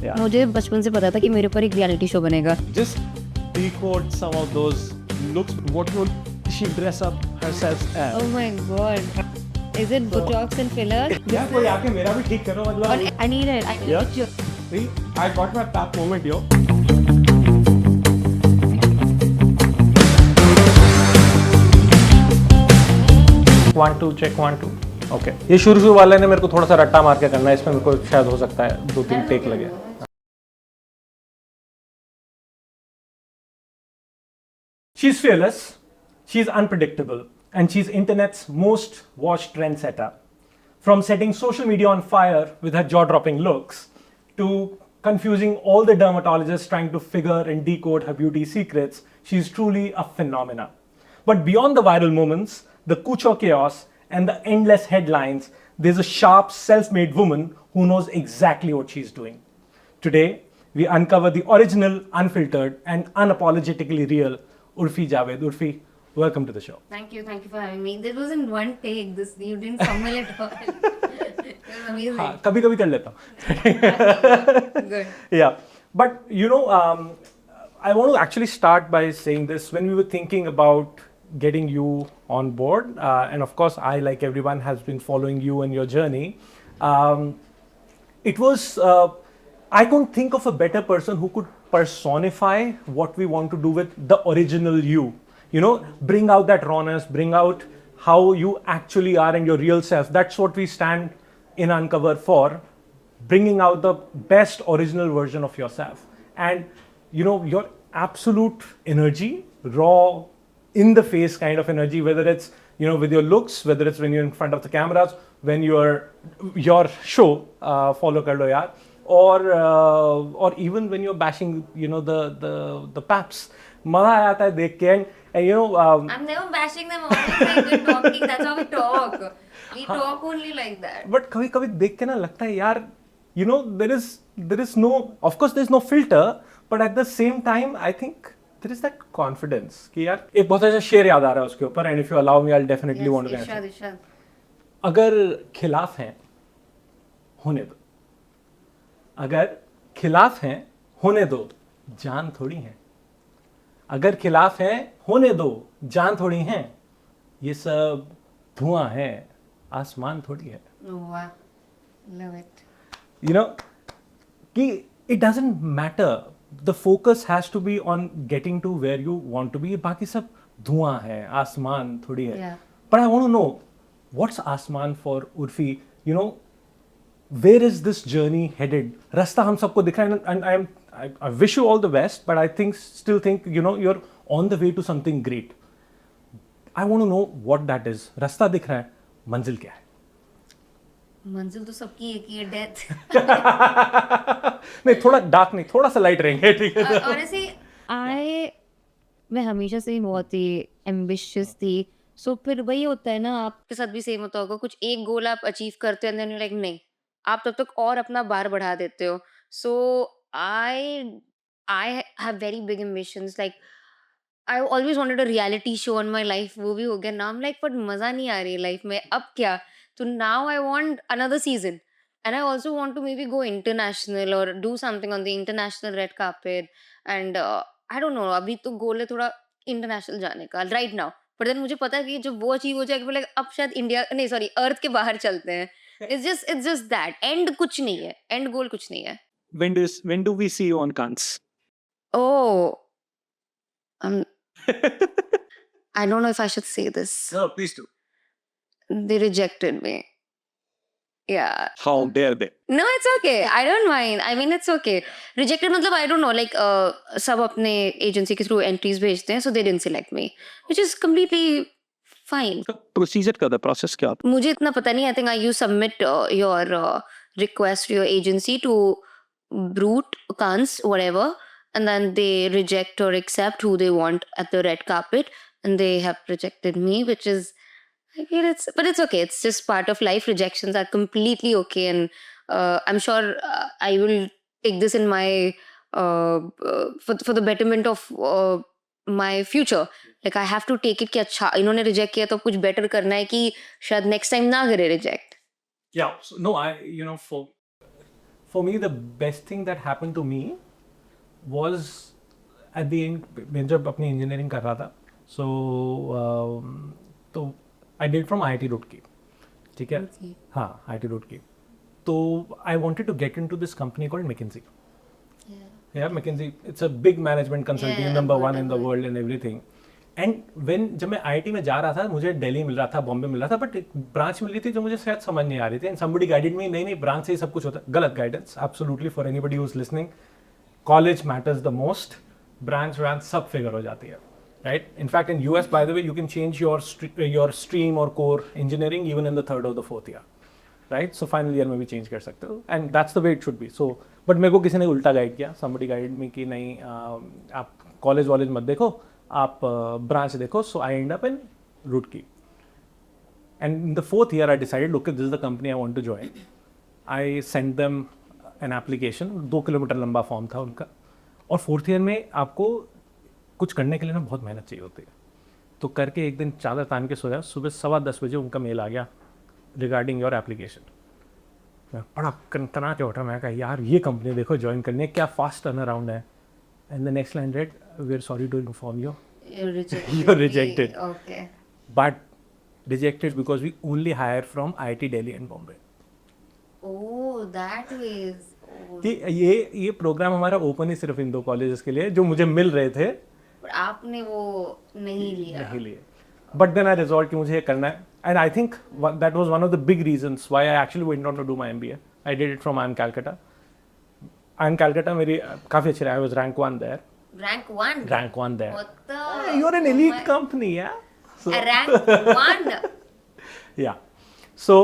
Yeah. मुझे बचपन से पता था कि मेरे ऊपर एक रियलिटी शो बनेगा. Just decode some of those looks. What would she dress up herself as? Oh my god. Is it Botox and filler? यार कोई आके मेरा भी ठीक करो और मतलब. I need it. I need Yeah. it. See, I got my tap moment, yo. One two check 1 2. Okay. ये शुरू वाले ने मेरे को थोड़ा सा रट्टा मार के करना है, इसमें मेरे को शायद हो सकता है 2-3 टेक लगे. She's fearless, she's unpredictable, and she's internet's most watched trendsetter. From setting social media on fire with her jaw-dropping looks to confusing all the dermatologists trying to figure and decode her beauty secrets, she's truly a phenomena. But beyond the viral moments, the kucho chaos, and the endless headlines, there's a sharp, self-made woman who knows exactly what she's doing. Today, we uncover the original, unfiltered, and unapologetically real Urfi Javed. Urfi, welcome to the show. Thank you for having me. This was in one take. This you didn't fumble at all. It was amazing. हाँ, कभी-कभी कर लेता हूँ. Good. Yeah, but you know, I want to actually start by saying this. When we were thinking about getting you on board, and of course, I, like everyone, has been following you and your journey. It was, I couldn't think of a better person who could personify what we want to do with the original you. You know, bring out that rawness, bring out how you actually are and your real self. That's what we stand in Uncover for, bringing out the best original version of yourself. And you know, your absolute energy, raw, in the face kind of energy, whether it's, you know, with your looks, whether it's when you're in front of the cameras, when you're your show, follow kar lo yaar, or even when you're bashing, you know, the paps. मजा आता है देख के. And you know, I'm never bashing them. Always like good talking. That's how we talk. We talk only like that. but कभी कभी देख के ना लगता है यार, you know, there is no, of course there's no filter, but at the same time I think there is that confidence कि यार एक बहुत अच्छा शेर याद आ रहा है उसके ऊपर, and if you allow me I'll definitely want to Yes, answer. Irshad. अगर खिलाफ हैं होने दो, अगर खिलाफ हैं होने दो, जान थोड़ी है. अगर खिलाफ हैं होने दो, जान थोड़ी हैं. ये सब धुआं है, आसमान थोड़ी है. Oh, wow. Love it. You know, कि it doesn't matter. The focus has to be on getting to where you want to be. बाकी सब धुआं है, आसमान थोड़ी है. Yeah. But I want to know, what's आसमान for Urfi? You know, where is this journey headed? रास्ता हम सबको दिख रहा है, and I wish you all the best, but I still think, you know, you're on the way to something great. I want to know what that is. रास्ता दिख रहा है, मंजिल क्या है? मंजिल तो सबकी एक ही है, डेथ. नहीं, थोड़ा डार्क नहीं, थोड़ा सा लाइट रहेंगे, ठीक है? Honestly, मैं हमेशा से ही बहुत ही एम्बिशियस थी. सो फिर वही होता है ना, आपके साथ भी सेम होता होगा. कुछ एक गोल आप अचीव करते हो, एंड देन यू लाइक नहीं, आप तब तक और अपना बार बढ़ा देते हो. So I have very big ambitions. Like I always wanted a reality show on my life. वो भी हो गया. नाम लाइक बट मजा नहीं आ रही है लाइफ में. अब क्या? तो now I want another season, and I also want to maybe go international or do something on the international red carpet. And I don't know, अभी तो गोल है थोड़ा इंटरनेशनल जाने का राइट नाउ. पर देन मुझे पता है कि जब वो अचीव हो जाएगा, बोले अब शायद इंडिया नहीं, सॉरी, अर्थ के बाहर चलते हैं. It's just that. एंड कुछ नहीं है, एंड गोल कुछ नहीं है. When do we see you on Cannes? Oh, I don't know if I should say this. No, please do. They rejected me. Yeah. How dare they? No, it's okay. I don't mind. I mean, it's okay. Rejected मतलब I don't know, like सब अपने agency के through entries भेजते हैं, so they didn't select me, which is completely fine. Procedure का the process क्या होता मुझे इतना पता नहीं. I think you submit your request to your agency to Brute, Cannes, whatever, and then they reject or accept who they want at the red carpet, and they have rejected me, which is, I feel but it's okay. It's just part of life. Rejections are completely okay, and I'm sure I will take this in my for the betterment of my future. Like I have to take it कि अच्छा इन्होंने reject किया तो कुछ better करना है कि शायद next time ना करे reject. Yeah, so, no, you know, For me, the best thing that happened to me was at the end, मैं जब अपनी engineering कर रहा था, तो I did from IIT Roorkee, ठीक है? Okay. हाँ, IIT Roorkee. तो I wanted to get into this company called McKinsey. Yeah, McKinsey, it's a big management consulting, Yeah, number I've one heard in the of it. world and everything. And जब मैं IIT में जा रहा था, मुझे दिल्ली मिल रहा था, बॉम्बे मिल रहा था, बट एक ब्रांच मिल रही थी जो मुझे शायद समझ नहीं आ रही थी. एंड somebody guided me, नहीं ब्रांच से ही सब कुछ होता है. गलत guidance, absolutely for anybody who's listening. College matters the most. Branch सब फिगर हो जाती है, right? In fact, in US, by the way, you can change your stream or core engineering even in the third or the fourth year, right? So final year में भी change कर सकते हो, and that's the way it should be. So, but मेरे को किसी ने उल्टा गाइड किया. Somebody guided me कि नहीं, आप कॉलेज वॉलेज मत देखो, आप ब्रांच देखो. So I end up in Roorkee. And in the fourth year, I decided, look, this is the company I want to join. I sent them an application. 2 kilometre लंबा form था उनका. और fourth year में आपको कुछ करने के लिए ना बहुत मेहनत चाहिए होती है. तो करके एक दिन चादर तान के सोया. सुबह 10:15 बजे उनका मेल आ गया रिगार्डिंग योर एप्लीकेशन. मैं बड़ा कनकना के उठा. मैं कहा यार ये कंपनी देखो ज्वाइन करनी है, क्या फास्ट टर्न अराउंड है. And the next line read, we are sorry to inform you, You're rejected. You're rejected. Okay. But rejected because we only hire from IIT Delhi and Bombay. Oh, that is. Oh. कि ये programme हमारा open ही सिर्फ इन 2 colleges के लिए जो मुझे मिल रहे थे, But आपने वो नहीं लिया. नहीं लिए. बट देन आई रिजॉल्व कि मुझे ये करना है. And I think that was one of the big reasons why I actually went on to do my MBA. I did it from IIM Calcutta. IIM Calcutta मेरी काफ़ी अच्छी रही. I was rank 1 there. Rank 1. Rank 1 there. What the? You're an Oh elite my- company, yeah. So, Rank 1. yeah. So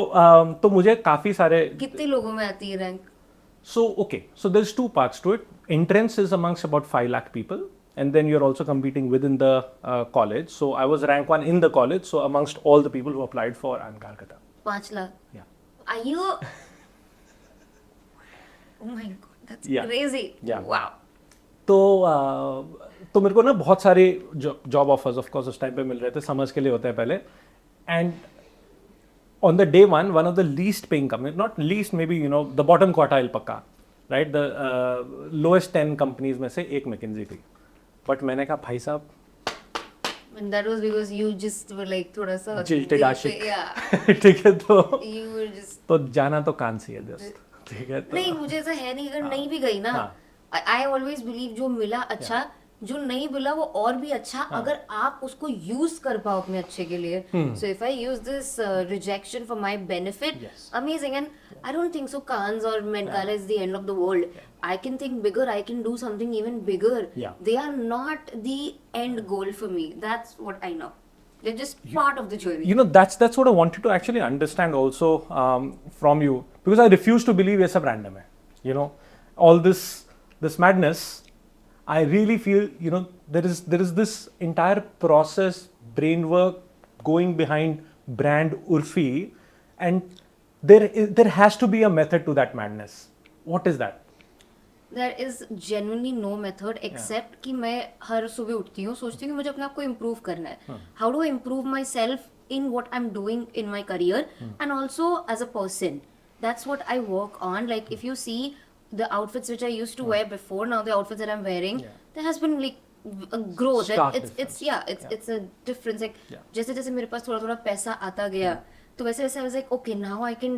तो मुझे काफ़ी सारे. कितने लोगों में आती है rank? So okay, so there's 2 parts to it. Entrance is amongst about 5 lakh people, and then you're also competing within the college. So I was rank 1 in the college, so amongst all the people who applied for IIM Calcutta. 5 lakh. Yeah. Are you? Oh my god, that's Yeah. crazy. Yeah. Wow. तो मेरे को ना बहुत सारे job offers of course उस time पे मिल रहे थे. समर्स के लिए होते हैं पहले. And on the day one of the least paying companies, not least, maybe the bottom quartile पक्का, right? The lowest 10 companies में से एक McKinsey थी. But मैंने कहा भाई साहब, And that was because you just were like थोड़ा सा Jilted दिल पे- आशिक. Yeah. ठीक है, तो You were just. तो जाना तो कान से है दोस्त, ठीक है. तो नहीं, मुझे ऐसा है नहीं, अगर नहीं भी गई ना, हाँ. आई ऑलवेज बिलीव जो मिला अच्छा, जो नहीं मिला वो और भी अच्छा, अगर आप उसको यूज कर पाओ अपने अच्छे के लिए. So if I use this rejection for my benefit, Yes. Amazing. And I don't think so Cannes और Met Gala is the end of the world. I can think bigger, I can do something even bigger. Yeah. They are not the end goal for me. That's what I know. They're just part of the journey. that's what I wanted to actually understand also from you, because I refuse to believe ये सब random है. All this madness, I really feel there is this entire process, brain work going behind brand Urfi, and there has to be a method to that madness. What is that? There is genuinely no method except कि मैं हर सुबह उठती हूँ, सोचती हूँ कि मुझे अपने आप को improve करना है. How do I improve myself in what I'm doing in my career and also as a person? That's what I work on. Like if you see the outfits which I used to wear before, now the outfits that I'm wearing, there has been like a growth. Stark It's a difference. Like जैसे जैसे मेरे पास थोड़ा थोड़ा पैसा आता गया, तो वैसे वैसे I was like, okay, now I can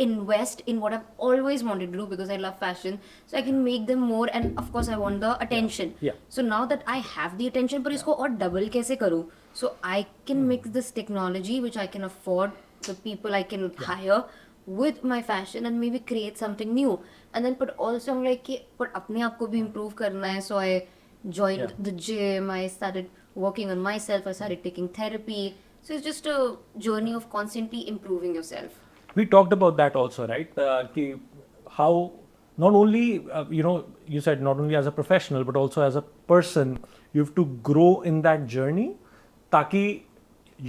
invest in what I've always wanted to do because I love fashion. So I can make them more, and of course I want the attention. Yeah. So now that I have the attention, पर इसको और double कैसे करूँ? So I can mix this technology which I can afford, the people I can hire with my fashion and maybe create something new. And then but also I'm like कि but अपने आप को भी improve करना है. So I joined the gym. I started working on myself. I started taking therapy. So it's just a journey of constantly improving yourself. We talked about that also, right? कि how not only you said not only as a professional but also as a person you have to grow in that journey, ताकि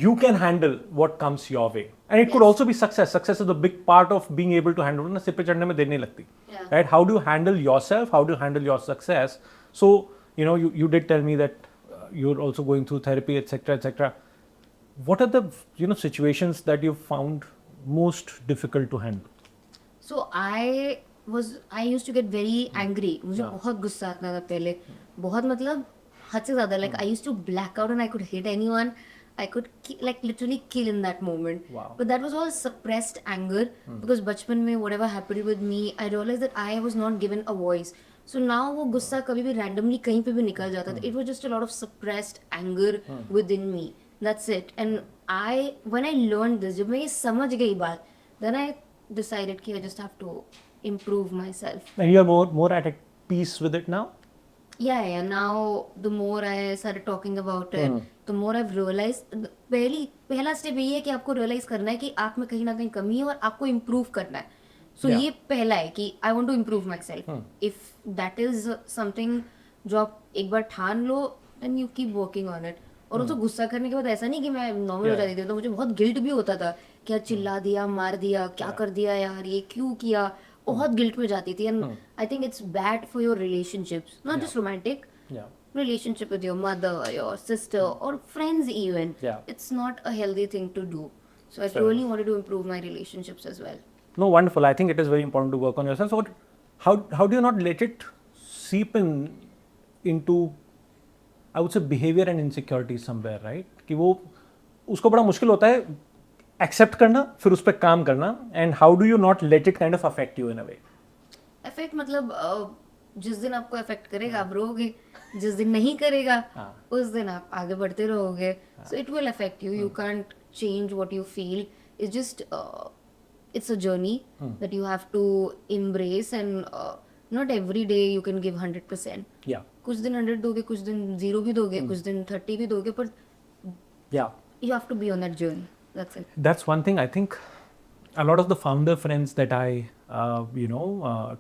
you can handle what comes your way. And it could also be success. Success is a big part of being able to handle. ना सिर पे चढ़ने में देर नहीं लगती, right? How do you handle yourself? How do you handle your success? So you did tell me that you're also going through therapy, etc., etc. What are the situations that you found most difficult to handle? So was I used to get very angry. मुझे Yeah. बहुत गुस्सा आता था पहले, बहुत मतलब हद से ज़्यादा. Like I used to black out and I could hit anyone. I could like literally kill in that moment. Wow. But that was all suppressed anger because बचपन में whatever happened with me, I realized that I was not given a voice. So now वो गुस्सा कभी भी randomly कहीं पे भी निकल जाता था. It was just a lot of suppressed anger within me. That's it. And when I learned this, जब मैं ये समझ गई बात, then I decided कि I just have to improve myself. And you're more at peace with it now? Yeah. Now the more I started talking about it, the more I've realized. पहला step यही है कि आपको realise करना है कि आप में कहीं ना कहीं कमी है और आपको इम्प्रूव करना है. सो Yeah. ये पहला है कि I want to improve myself. If that is something जो आप एक बार ठान लो, then you keep working on it. और उसको गुस्सा करने के बाद ऐसा नहीं कि मैं नॉर्मल हो Yeah. जाती थी, तो मुझे बहुत गिल्ट भी होता था कि यार चिल्ला दिया, मार दिया, क्या कर दिया यार, ये क्यों किया. बहुत गिल्ट में जाती थी. And I think it's bad for your relationships, not just romantic. Yeah. Relationship with your mother, your sister, or friends even. Yeah. It's not a healthy thing to do. So I Fair really wanted to improve my relationships as well. No, wonderful. I think it is very important to work on yourself. So, how do you not let it seep into, I would say, behavior and insecurity somewhere, right? कि वो उसको बड़ा मुश्किल होता है accept करना, फिर उस पर काम करना, and how do you not let it kind of affect you in a way? Effect मतलब जिस दिन आपको अफेक्ट करेगा आप रोगे, जिस दिन नहीं करेगा उस दिन आप आगे बढ़ते रहोगे. So it will affect you. You can't change what you feel. It's just it's a journey that you have to embrace, and not every day you can give 100%. Yeah. कुछ दिन 100 दोगे, कुछ दिन 0 भी दोगे, कुछ दिन 30 भी दोगे, पर Yeah. you have to be on that journey. That's it. That's one thing. I think a lot of the founder friends that I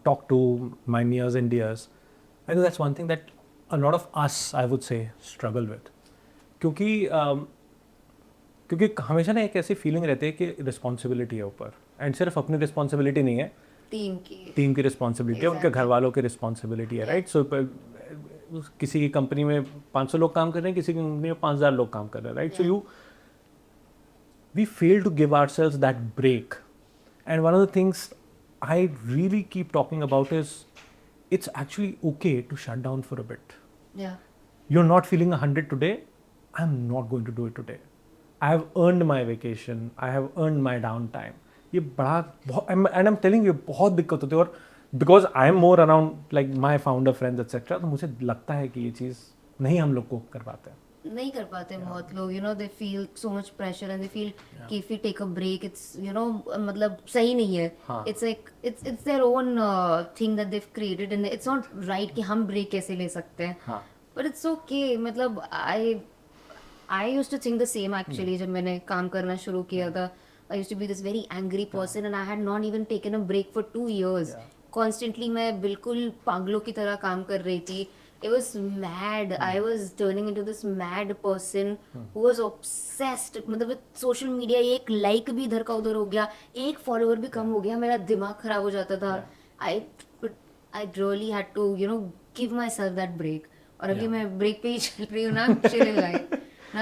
talk to, my nears and dears, I think that's one thing that a lot of us, I would say, struggle with. क्योंकि हमेशा ना एक ऐसी feeling रहती है कि responsibility है ऊपर, एंड सिर्फ अपनी रिस्पॉन्सिबिलिटी नहीं है, टीम की रिस्पॉन्सिबिलिटी है, उनके घर वालों की रिस्पॉन्सिबिलिटी है, राइट? सो किसी की कंपनी में 500 लोग काम कर रहे हैं, किसी की कंपनी में 5000 लोग काम कर रहे हैं, right? So we fail to give ourselves that break. And one of the things I really keep talking about is it's actually okay to shut down for a bit. Yeah. You're not feeling 100 today, I'm not going to do it today. I have earned my vacation, I have earned my downtime. ये बड़ा, and I'm telling you, बहुत दिक्कत होती है. और because I'm more around like my founder friends etc, तो मुझे लगता है कि ये चीज़ नहीं हम लोग को कर पाते हैं. नहीं कर पाते बहुत लोग. You know, they feel so much pressure and they feel कि if we take a break, it's, you know, मतलब सही नहीं है. It's like it's their own thing that they've created, and it's not right कि हम break कैसे ले सकते हैं. But it's okay. मतलब I used to think the same actually. जब मैंने काम करना शुरू किया था, I used to be this very angry person, and I had not even taken a break for 2 years. Constantly मैं बिल्कुल पागलों की तरह काम कर रही थी. It was mad. I was turning into this mad person who was obsessed. मतलब सोशल मीडिया, एक लाइक भी इधर का उधर हो गया, एक फॉलोअर भी कम हो गया, मेरा दिमाग खराब हो जाता था. I really had to, you know, give myself that break. और अभी मैं ब्रेक पे ही चल रही हूँ ना.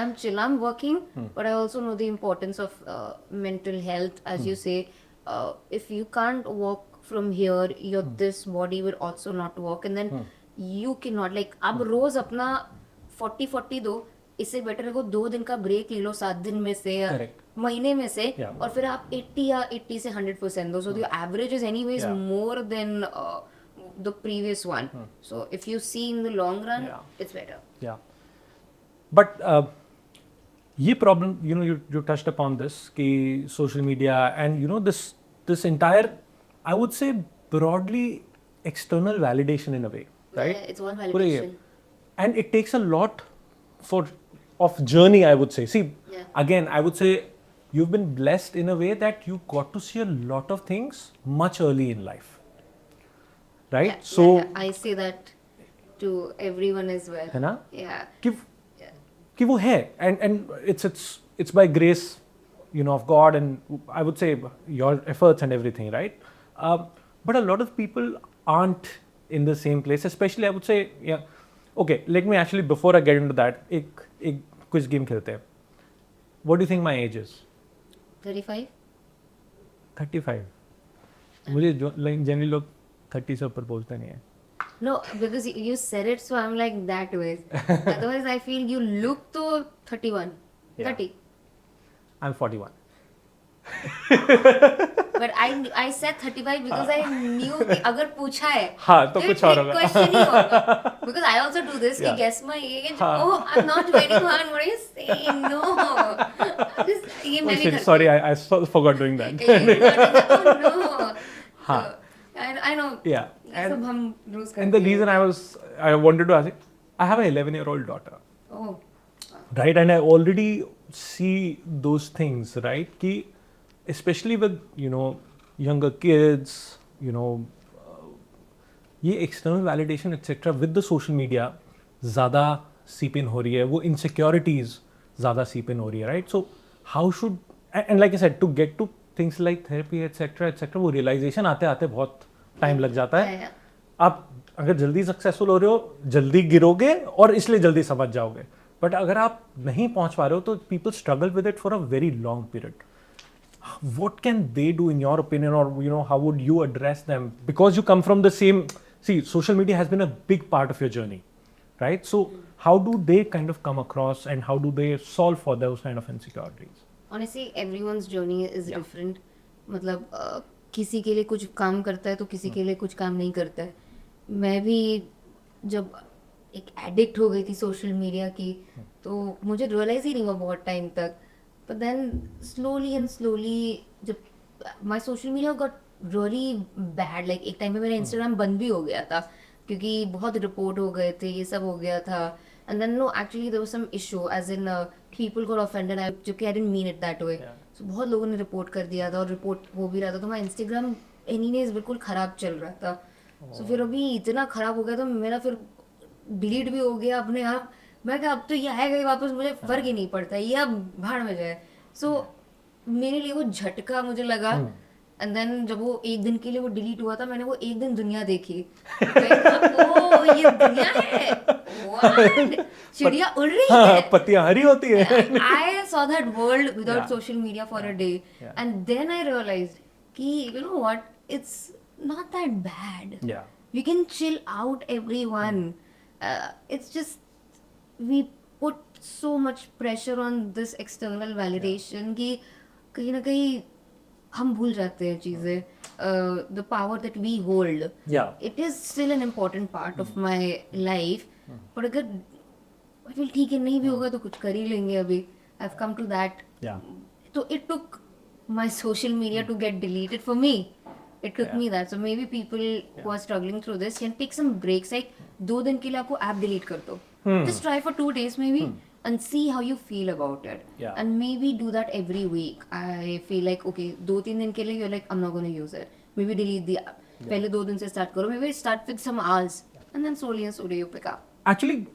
I'm chill. I'm working, but I also know the importance of mental health, as you say. If you can't walk from here, this body will also not walk, and then you cannot, like, अब रोज अपना 40-40 दो, इससे better है वो 2 दिन का break ले लो 7 दिन में से या महीने में से, और फिर आप 80 या 80 से 100% दो. So the average is anyways more than the previous one. So if you see in the long run, it's better. Yeah. But ये problem, you know, you touched upon this कि social media and, you know, this entire, I would say, broadly external validation in a way, right? Yeah, it's one validation. And it takes a lot of journey, I would say. See, again, I would say you've been blessed in a way that you got to see a lot of things much early in life, right? Yeah, so I say that to everyone as well. है ना? Yeah. कि वो है, and it's by grace, you know, of God, and I would say your efforts and everything, right? But a lot of people aren't in the same place, especially I would say, yeah. Okay, let me actually, before I get into that, एक quiz game खेलते हैं. What do you think my age is? 35. 35. मुझे जो generally लोग 30 से ऊपर बोलते नहीं है. No, because you said it, so I'm like that way. Otherwise, I feel you look to 31, Yeah. 30. I'm 41. But I said 35 because I knew कि अगर पूछा है हाँ, तो ये कुछ और trick होगा. question ही होगा. Because I also do this. Yeah. कि guess my age. हाँ. Oh, I'm not 21. What are you saying? No. ये मैं Oh भी shit, करती sorry, I forgot doing that. हूँ. Oh no. हाँ. So, I know. Yeah. ये सब हम रोज करते And the हैं. reason I wanted to ask you, I have an 11-year-old daughter, Oh. right? And I already see those things, right? Ki, especially with, younger kids, ये external validation, etc. with the social media, ज़्यादा seep in हो रही है, वो insecurities ज़्यादा seep in हो रही है, right? So how should, and like I said, to get to things like therapy, etc., वो realization आते आते बहुत time लग जाता है. Yeah. आप अगर जल्दी सक्सेसफुल हो रहे हो, जल्दी गिरोगे और इसलिए जल्दी समझ जाओगे. बट अगर आप नहीं पहुंच पा रहे हो तो people struggle with it for a very long period. What can they do in your opinion, or how would you address them? Because you come from the same, see, social media has been a big part of your journey, right? So how do they kind of come across, and how do they solve for those kind of insecurities? Honestly, everyone's journey is different. मतलब किसी के लिए कुछ काम करता है तो किसी के लिए कुछ काम नहीं करता है. मैं भी जब एक एडिक्ट हो गई थी सोशल मीडिया की तो मुझे रियलाइज ही नहीं हुआ बहुत टाइम तक. But then slowly and slowly जब my social media got really bad, like एक टाइम पे मेरा इंस्टाग्राम बंद भी हो गया था क्योंकि बहुत रिपोर्ट हो गए थे, ये सब हो गया था. And then no, actually there was some issue, as in people got offended. I didn't mean it that way. Yeah. So बहुत लोगों ने रिपोर्ट कर दिया था और रिपोर्ट हो भी रहा था तो मेरा इंस्टाग्राम एनीवेज बिल्कुल ख़राब चल रहा था. सो फिर अभी इतना ख़राब हो गया तो मेरा फिर डिलीट भी हो गया अपने आप. मैं कहा अब तो ये आएगा ही वापस, मुझे फ़र्क ही नहीं पड़ता, ये अब भाड़ में जाए. सो मेरे लिए वो झटका मुझे लगा. एंड देन जब वो एक दिन के लिए वो डिलीट हुआ था, मैंने वो एक दिन दुनिया देखी. ओ ये दुनिया है, What? चिड़िया उड़ रही है. पत्तियां हरी होती है. I saw that world without Yeah. social media for a day. Yeah. And then I realized कि you know what, it's not that bad. Yeah. We can chill out, everyone. It's just we put so much pressure on this external validation कि कहीं ना कहीं हम भूल जाते हैं चीज़ें. The power that we hold. Yeah. It is still an important part of my life. पर अगर फिर ठीक है नहीं भी होगा तो कुछ कर ही लेंगे अभी. I've come to that. Yeah. So it took my social media to get deleted for me. It took me that. So maybe people who are struggling through this can take some breaks. Like 2 दिन के लिए आपको app delete कर दो. Just try for 2 days maybe and see how you feel about it. Yeah. And maybe do that every week. I feel like okay 2-3 दिन के लिए you're like I'm not going to use it. Maybe delete the app. पहले 2 दिन से start करो. Maybe start with some hours and then slowly you pick up. Actually,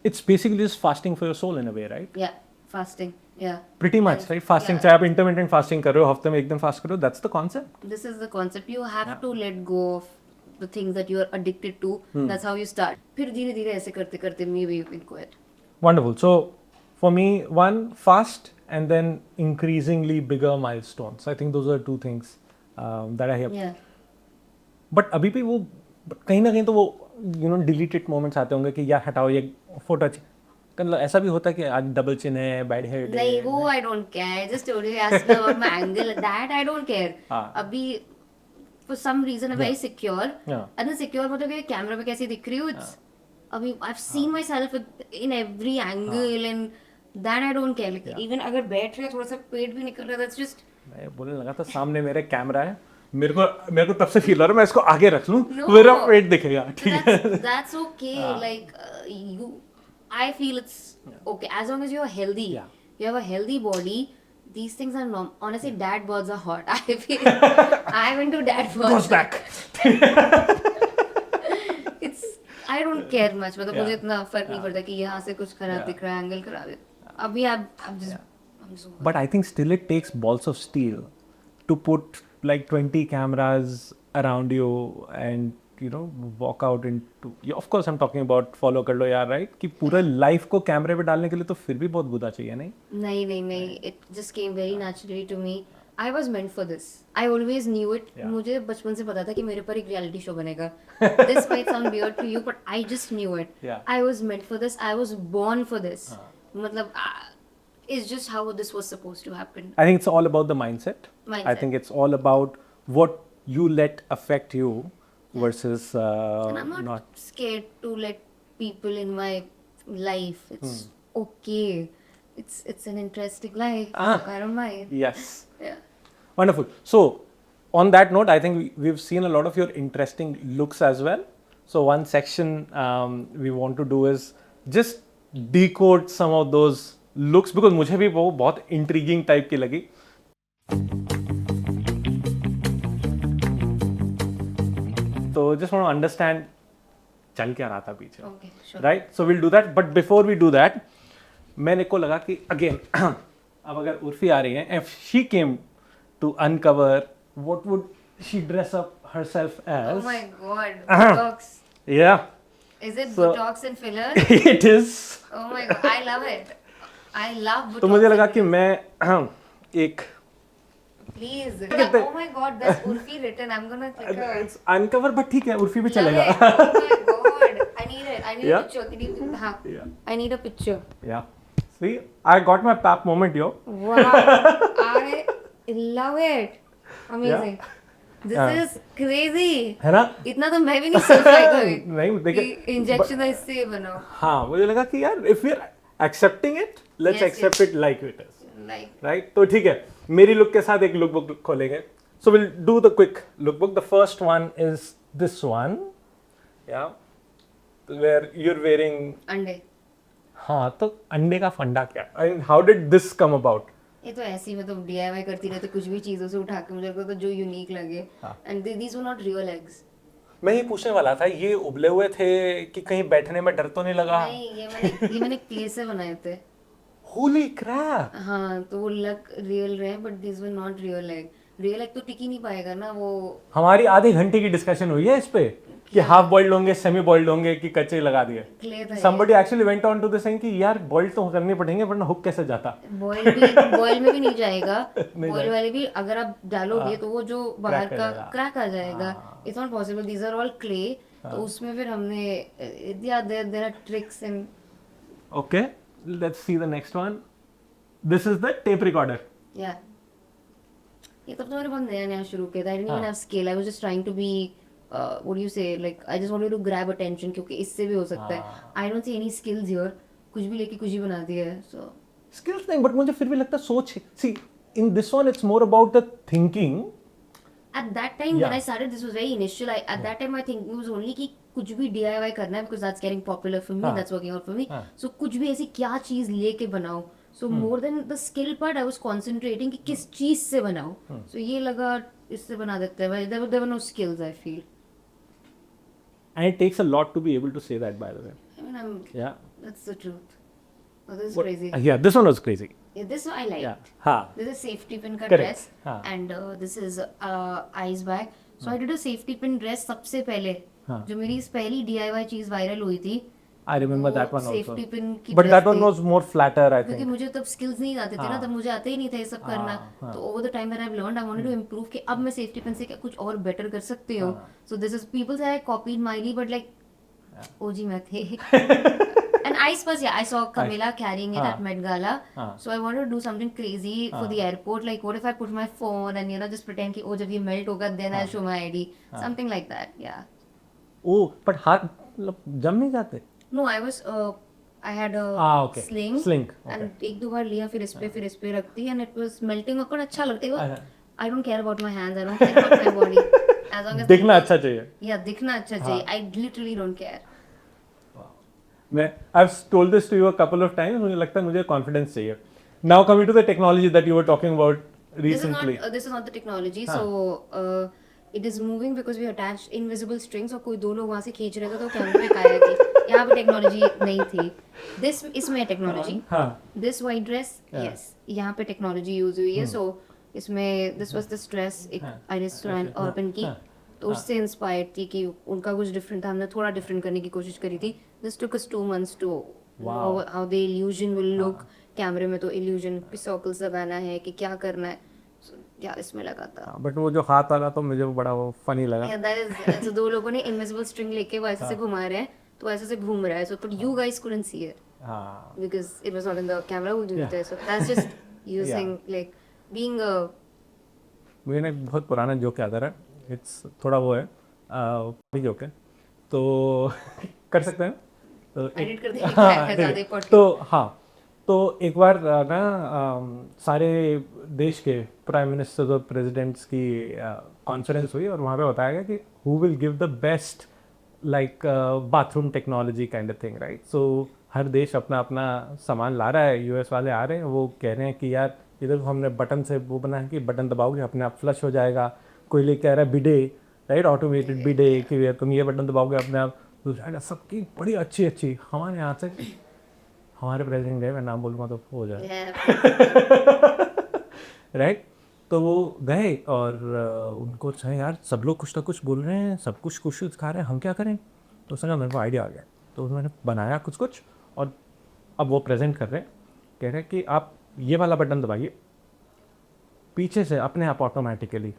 it's basically just fasting for your soul in a way, right? Yeah, fasting. Yeah. Pretty much, right? Fasting, चाहे आप intermittent fasting कर रहे हो, हफ्ते में एक दिन fast करो, that's the concept. This is the concept. You have to let go of the things that you are addicted to. That's how you start. फिर धीरे धीरे ऐसे करते करते maybe you can quit. Wonderful. So, for me, one, fast, and then increasingly bigger milestones. I think those are 2 things that I hear. Yeah. But अभी भी वो कहीं ना कहीं तो वो deleted moments आते होंगे कि यार हटाओ ये फोटो अच्छी. मतलब ऐसा भी होता है कि आज डबल चिन है, बैड हेड नहीं वो I don't care. I just told you ask me about my angle. That I don't care. हाँ. अभी for some reason I'm very secure. Yeah. And then secure मतलब कि कैमरा में कैसी दिख रही हूँ. It's अभी I've seen myself in every angle and that I don't care. Like even अगर बैठ रहे थोड़ा सा पेट भी निकल रहा है, that's just मैं बोलने लगा था सामने मेरे कैमरा है, मेरे को तब से फील हो रहा है मैं इसको आगे रख लूं. No. मेरा पेट दिखेगा. ठीक है. that's okay. Like I feel it's okay as long as you're healthy. Yeah. You have a healthy body. These things are normal. Honestly, dad bods are hot. I feel I'm into dad bods. Goes back. It's I don't care much. मतलब Yeah. मुझे इतना फर्क नहीं पड़ता कि यहाँ से कुछ खराब Yeah. दिख रहा है, एंगल खराब है. अभी I'm just But I think still it takes balls of steel to put like 20 cameras around you and walk out into. Of course, I'm talking about follow कर लो यार, right? कि पूरा लाइफ को कैमरे पे डालने के लिए तो फिर भी बहुत गुदा चाहिए नहीं? नहीं. It just came very naturally to me. I was meant for this. I always knew it. Yeah. मुझे बचपन से पता था कि मेरे पर एक reality show बनेगा. This might sound weird to you, but I just knew it. Yeah. I was meant for this. I was born for this. मतलब it's just how this was supposed to happen. I think it's all about the mindset. I Mindset. think it's all about what you let affect you versus And I'm not scared to let people in my life. It's okay. It's an interesting life. I don't mind. Yes. Yeah. Wonderful. So, on that note, I think we've seen a lot of your interesting looks as well. So, one section we want to do is just decode some of those looks because मुझे भी वो बहुत intriguing type की लगी. So, just want to understand चल क्या रहा था पीछे. Okay. Sure. Right? So, we'll do that. But before we do that, मैंने को लगा कि again अब अगर उर्फी आ रही है, if she came to uncover, what would she dress up herself as? Oh my god. Botox. Yeah, Is it So- Botox and filler? it is. Oh my god. I love it. I love Botox. तो मुझे लगा and कि filler. मैं एक Please. कितने- Oh my god. That's Urfi written. I'm gonna click her. it's uncover, but ठीक है, उर्फी भी Love चलेगा. it. Oh my god. I need it. I need Yeah? a picture. Can you? हाँ. Yeah. I need a picture. Yeah. See, I got my pap moment, yo. Wow. I love it. Amazing. This is crazy. है ना? इतना तो मैं भी नहीं सोच पाई कभी. नहीं देखिए. इंजेक्शन इससे बनाओ. हाँ, मुझे लगा कि यार if we are accepting it, let's Yes, accept yes. it like it is. Like. Right? तो ठीक है, मेरी लुक के साथ एक लुक बुक खोलेंगे. So we'll do the quick look book. The first one is this one. Yeah. Where you're wearing. अंडे. हाँ, तो अंडे का फंडा क्या? I mean, how did this come about? ये तो ऐसे ही मतलब DIY करती रहती कुछ भी चीजों से उठा के मुझे लगता था जो यूनिक लगे. And these were not real eggs. मैं ये पूछने वाला था, ये उबले हुए थे कि कहीं बैठने में डर तो नहीं लगा? नहीं ये मैंने क्ले से बनाए थे. Holy crap! हाँ तो वो लग रियल रहे but this were not real egg. Real egg तो टिक ही नहीं पाएगा ना वो. हमारी आधे घंटे की डिस्कशन हुई है इस पे कि हाफ बॉइल्ड होंगे, सेमी बॉइल्ड होंगे कि कच्चे लगा दिए. क्ले था. Somebody actually went on to the saying कि यार बॉइल्ड तो करने पड़ेंगे वरना हुक कैसे जाता? बॉयल में भी नहीं जाएगा. बॉयल वाले भी अगर आप डालोगे तो वो जो बाहर का जाएगा. क्रैक आ जाएगा. It's not possible. These are all clay. तो उसमें फिर हमने there are tricks and. Okay, let's see the next one. This is the tape recorder. या ये तब तो मैंने बहुत नया नया शुरू किया था. I didn't even have skill. I was just trying to be what do you say like I just wanted to grab attention क्योंकि इससे भी हो सकता है. I don't see any skills here. कुछ भी लेके कुछ ही बना दिया है. सो Skills नहीं, but मुझे फिर भी लगता है सोच. See, in this one it's more about the thinking. at that time when Yeah. I started this was very initial. At that time I think it was only कि कुछ भी DIY करना है because that's getting popular for me. That's working out for me. So कुछ भी ऐसी क्या चीज लेके बनाओ. So more than the skill part I was concentrating कि किस चीज से बनाओ. So ये लगा इससे बना देते हैं. There were no skills I feel. And it takes a lot to be able to say that, by the way. I mean Yeah. that's the truth. Oh, this is What- crazy. Yeah, this one was crazy. Yeah, this one I like. Yeah. हाँ. This is safety pin का Correct. dress हाँ. and this is ice bag. So I did a safety pin dress सबसे पहले. हाँ. जो मेरी पहली DIY चीज वायरल हुई थी. I remember that one also. Safety pin की But that dress one थी. was more flatter, I क्योंकि think. मुझे तब स्किल्स नहीं आते थे ना. तब मुझे आते ही नहीं था ये सब करना. तो over the time that I have learned I wanted to improve कि अब मैं सेफ्टी पिन से क्या कुछ और बेटर कर सकती हूँ. सो दिस इज पीपल से आई कॉपीड माइली बट लाइक ओजी मैं थे. And I suppose yeah I saw Camilla carrying it at Met Gala. So I wanted to do something crazy for the airport. Like what if I put my phone and just pretend कि जब ये melt होगा then I'll show my ID. Something like that. Yeah. Oh, but हाथ मतलब जम नहीं जाते? No, I was I had a okay. sling. Sling, okay. And एक दो बार लिया फिर इस पे रखती and it was melting और अच्छा लगता है. I don't care about my hands. I don't care about my body. As long as दिखना अच्छा चाहिए. Yeah, दिखना अच्छा चाहिए. I literally don't care. मैं I've told this to you a couple of times. मुझे लगता है मुझे confidence चाहिए. Now coming to the technology that you were talking about recently. This is not the technology. So it is moving because we attached invisible strings और कोई दो लोग वहाँ से खींच रहे थे तो कैमरे पे काया थी. यहाँ पे टेक्नोलॉजी नहीं थी. This इसमें टेक्नोलॉजी. हाँ. This white dress, yes. यहाँ पे टेक्नोलॉजी यूज हुई है. So इसमें this was this dress एक Iris and Urban की. तो उससे इंस्पायर्ड थी कि उनका कुछ डिफरेंट था. हमने थोड़ा डिफरेंट करने की कोशिश करी थी. This took us 2 months to know how the illusion will look. कैमरे में तो illusion पे circles लगाना है कि क्या करना है. So क्या इसमें लगा था। बट वो जो हाथ वाला तो मुझे वो बड़ा वो फनी लगा. Yeah, that is so दो लोगों ने इनविजिबल स्ट्रिंग लेके वो ऐसे से घुमा रहे हैं तो ऐसे से घूम रहा है so but you guys couldn't see it हाँ. because it was not in the camera who did Yeah. it so that's just using like being a मुझे ना एक बहुत पुराना जोक याद आ रहा है. इट्स थोड़ा वो है जोक है तो कर सकते हैं तो edit कर देंगे हाँ, क्या है ज़्यादा ही podcast तो हाँ तो एक बार ना सारे देश के प्राइम मिनिस्टर्स और प्रेसिडेंट्स की कॉन्फ्रेंस हुई और वहाँ पे बताया गया कि who will give the best like bathroom technology kind of thing right. So हर देश अपना अपना सामान ला रहा है. यूएस वाले आ रहे हैं वो कह रहे हैं कि यार इधर हमने बटन से वो बनाया कि बटन दबाओगे अपने आप फ्लश हो जाएगा. कोई ले कह रहा है बिडे राइट ऑटोमेटेड बिडे कि यार तुम ये बटन दबाओगे अपने आप. दूसरा सबकी बड़ी अच्छी अच्छी हमारे यहाँ से हमारे प्रेसिडेंट है मैं नाम बोलूँगा तो हो जाए yeah राइट. तो वो गए और उनको चाहे यार सब लोग कुछ ना कुछ बोल रहे हैं सब कुछ खा रहे हैं हम क्या करें. तो उसने कहा मेरे को आइडिया आ गया. तो उन्होंने बनाया कुछ और अब वो प्रेजेंट कर रहे हैं कह रहे हैं कि आप ये वाला बटन दबाइए पीछे से अपने आप ऑटोमेटिकली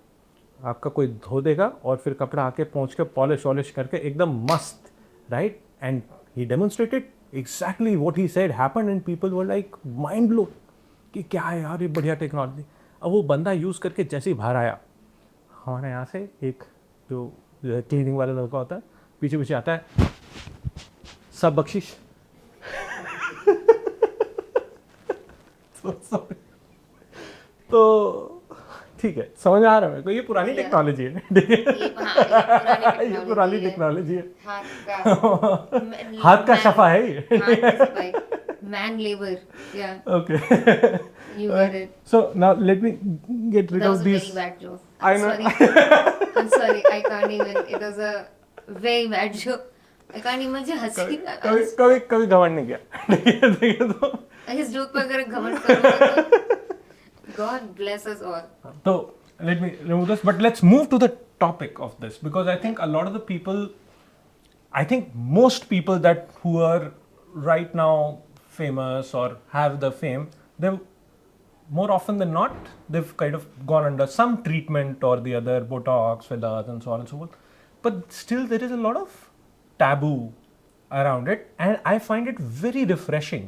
आपका कोई धो देगा और फिर कपड़ा आके पहुँच के पॉलिश वॉलिश करके एकदम मस्त right. And he demonstrated exactly what he said happened and people were like mind blow कि क्या है यार ये बढ़िया टेक्नोलॉजी. अब वो बंदा यूज़ करके जैसे ही बाहर आया हमारे यहाँ से एक जो क्लीनिंग वाला लड़का होता है पीछे पीछे आता है सब बख्शिश. तो ठीक है समझ आ रहा है मेरे को ये पुरानी टेक्नोलॉजी है. ठीक है ये पुरानी टेक्नोलॉजी है. हाथ का शफा है ये. man labor yeah Okay. you get it So now let me get rid that of was a these. very bad joke I I'm know. sorry I'm sorry I can't even it was a very bad joke I can't even मुझे हंसी कभी घमंड नहीं किया. ठीक है तो इस जोक पे अगर घमंड करूँगा तो God bless us all So let me remove this, but let's move to the topic of this because I think a lot of the people, I think most people that who are right now famous or have the fame, they more often than not they've kind of gone under some treatment or the other, Botox, fillers, and so on and so forth. But still, there is a lot of taboo around it, and I find it very refreshing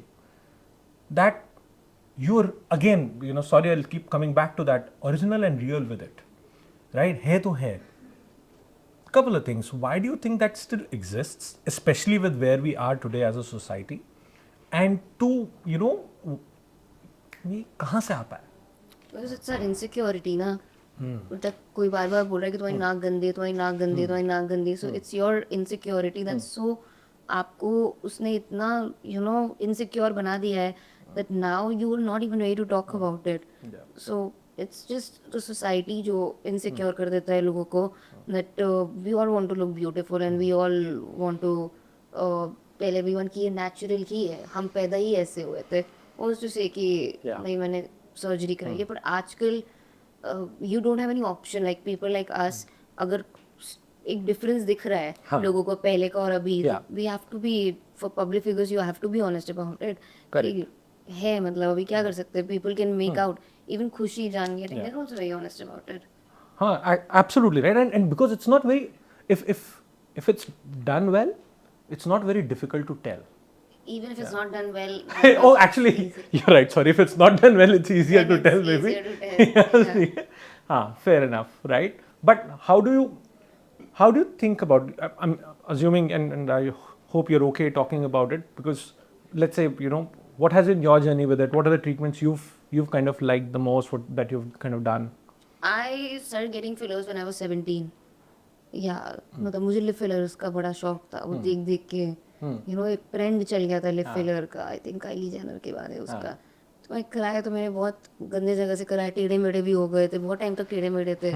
that you're again, sorry, I'll keep coming back to that, original and real with it, right? Hair to hair. Couple of things. Why do you think that still exists, especially with where we are today as a society? And two, ये कहाँ से आता है? because it's our insecurity ना मतलब कोई बार बार बोल रहा है कि तुम्हारी नाक गंदी है तुम्हारी नाक गंदी है तुम्हारी नाक गंदी है so it's your insecurity that's so आपको उसने इतना insecure बना दिया है that now you are not even ready to talk about it so it's just the society जो insecure कर देता है लोगों को that we all want to look beautiful and we all want to पहले everyone की ये natural की है हम पैदा ही ऐसे हुए थे वो उससे से कि नहीं मैंने सर्जरी कराई है पर आजकल you don't have any option like people like us अगर एक डिफरेंस दिख रहा है लोगों को पहले का और अभी we have to be for public figures you have to be honest about it है मतलब अभी क्या कर सकते हैं people can make out even खुशी जान getting they're also very honest about it हाँ absolutely right and because it's not very if it's done well it's not very difficult to tell even if it's not done well oh actually you're right sorry if it's not done well it's easier to tell maybe fair enough right but how do you think about I'm assuming and I hope you're okay talking about it because let's say what has been your journey with it what are the treatments you've kind of liked the most that you've kind of done I started getting fillers when I was 17 मतलब मुझे lip fillers का बड़ा शौक था वो देख देख के एक ट्रेंड चल गया था लिप फिलर का आई थिंक काइली जेनर के बाद है उसका तो मैं कराया तो मैंने बहुत गंदे जगह से कराया टेढ़े मेढ़े भी हो गए थे बहुत टाइम तक टेढ़े मेढ़े थे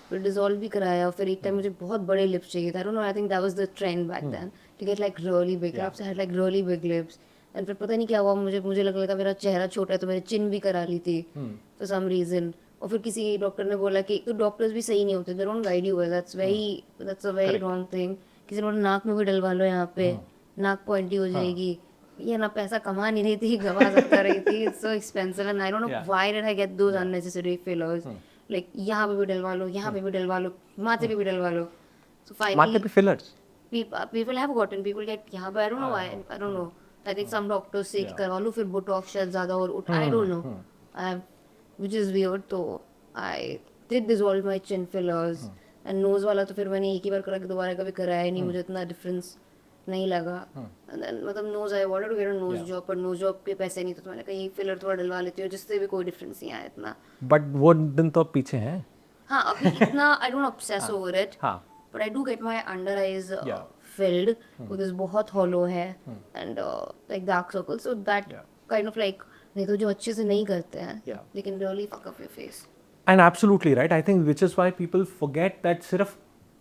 फिर डिजोल्व भी कराया और फिर एक टाइम मुझे बहुत बड़े लिप्स चाहिए था I don't know I think that was the trend back then to get like really big lips I had like really big lips and फिर पता नहीं क्या हुआ मुझे लगने लगा मेरा चेहरा छोटा है तो मैंने चिन भी करा ली थी फॉर सम रीजन और फिर किसी डॉक्टर ने बोला कि तो डॉक्टर्स भी सही नहीं होते they don't guide you well that's a very wrong thing किसी ने बोला नाक में भी डलवा लो यहाँ पे नाक पॉइंटी हो जाएगी ये ना पैसा कमा नहीं रही थी गवा सकता रही थी it's so expensive and I don't know why did I get those unnecessary fillers like यहाँ पे भी डलवा लो, यहाँ पे भी डलवा लो, माथे पे भी डलवा लो. So माथे finally, पे fillers. people have gotten, people get यहाँ पे, I don't know why, I don't know. I think some doctors say कि करवा लो फिर botox शायद ज़्यादा और I don't know. Which is weird. तो I did dissolve my chin fillers and nose वाला तो फिर मैंने एक ही बार करा के दोबारा कभी कराया नहीं, मुझे इतना difference नहीं लगा. And then मतलब nose I wanted to get a nose job, पर nose job के पैसे नहीं, तो मैंने कहा ये filler थोड़ा डलवा लेती हूँ जिससे भी कोई difference नहीं आया इतना. But वो दिन तो अब पीछे हैं. हाँ अभी इतना I don't obsess over it. हाँ. But I do get my under eyes filled because बहुत hollow है and like dark circles. So that kind of like नहीं तो जो अच्छे से नहीं करते हैं, they can really fuck up your face. And absolutely right. I think which is why people forget that सिर्फ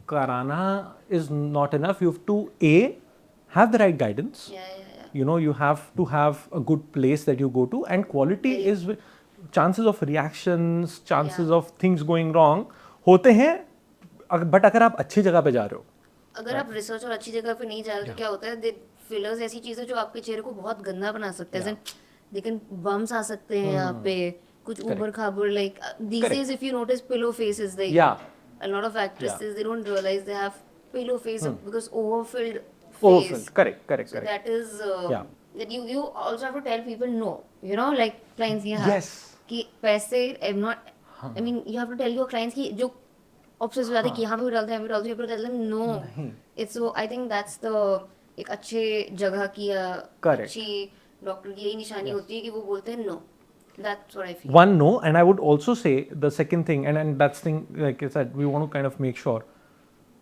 कराना is not enough. You have to have the right guidance. Yeah. You know, you have to have a good place that you go to, and quality is chances of reactions, chances of things going wrong होते हैं. But अगर आप अच्छी जगह पे जा रहे हो, अगर आप रिसर्च और अच्छी जगह पे नहीं जा रहे तो क्या होता है, फिलर्स ऐसी चीज है जो आपके चेहरे को बहुत गंदा बना सकते हैं. लेकिन बम्स आ सकते हैं यहाँ पे, कुछ ऊपर खाबर, like these days if you notice pillow faces, like a lot of actresses they don't realize they have pillow face because overfilled face. Correct. So that is that you also have to tell people no, you know, like clients here Yes. कि पैसे I'm not, I mean you have to tell your clients कि जो obsess हो जाते हैं कि यहाँ पे भी डालते हैं, यहाँ पे डालते हैं, यहाँ पे डालते हैं. No, it's so I think that's the एक अच्छे जगह की अच्छी डॉक्टर की यही निशानी होती है कि वो बोलते हैं no. That's what I feel. One, no, and I would also say the second thing, and that's thing, like I said, we want to kind of make sure,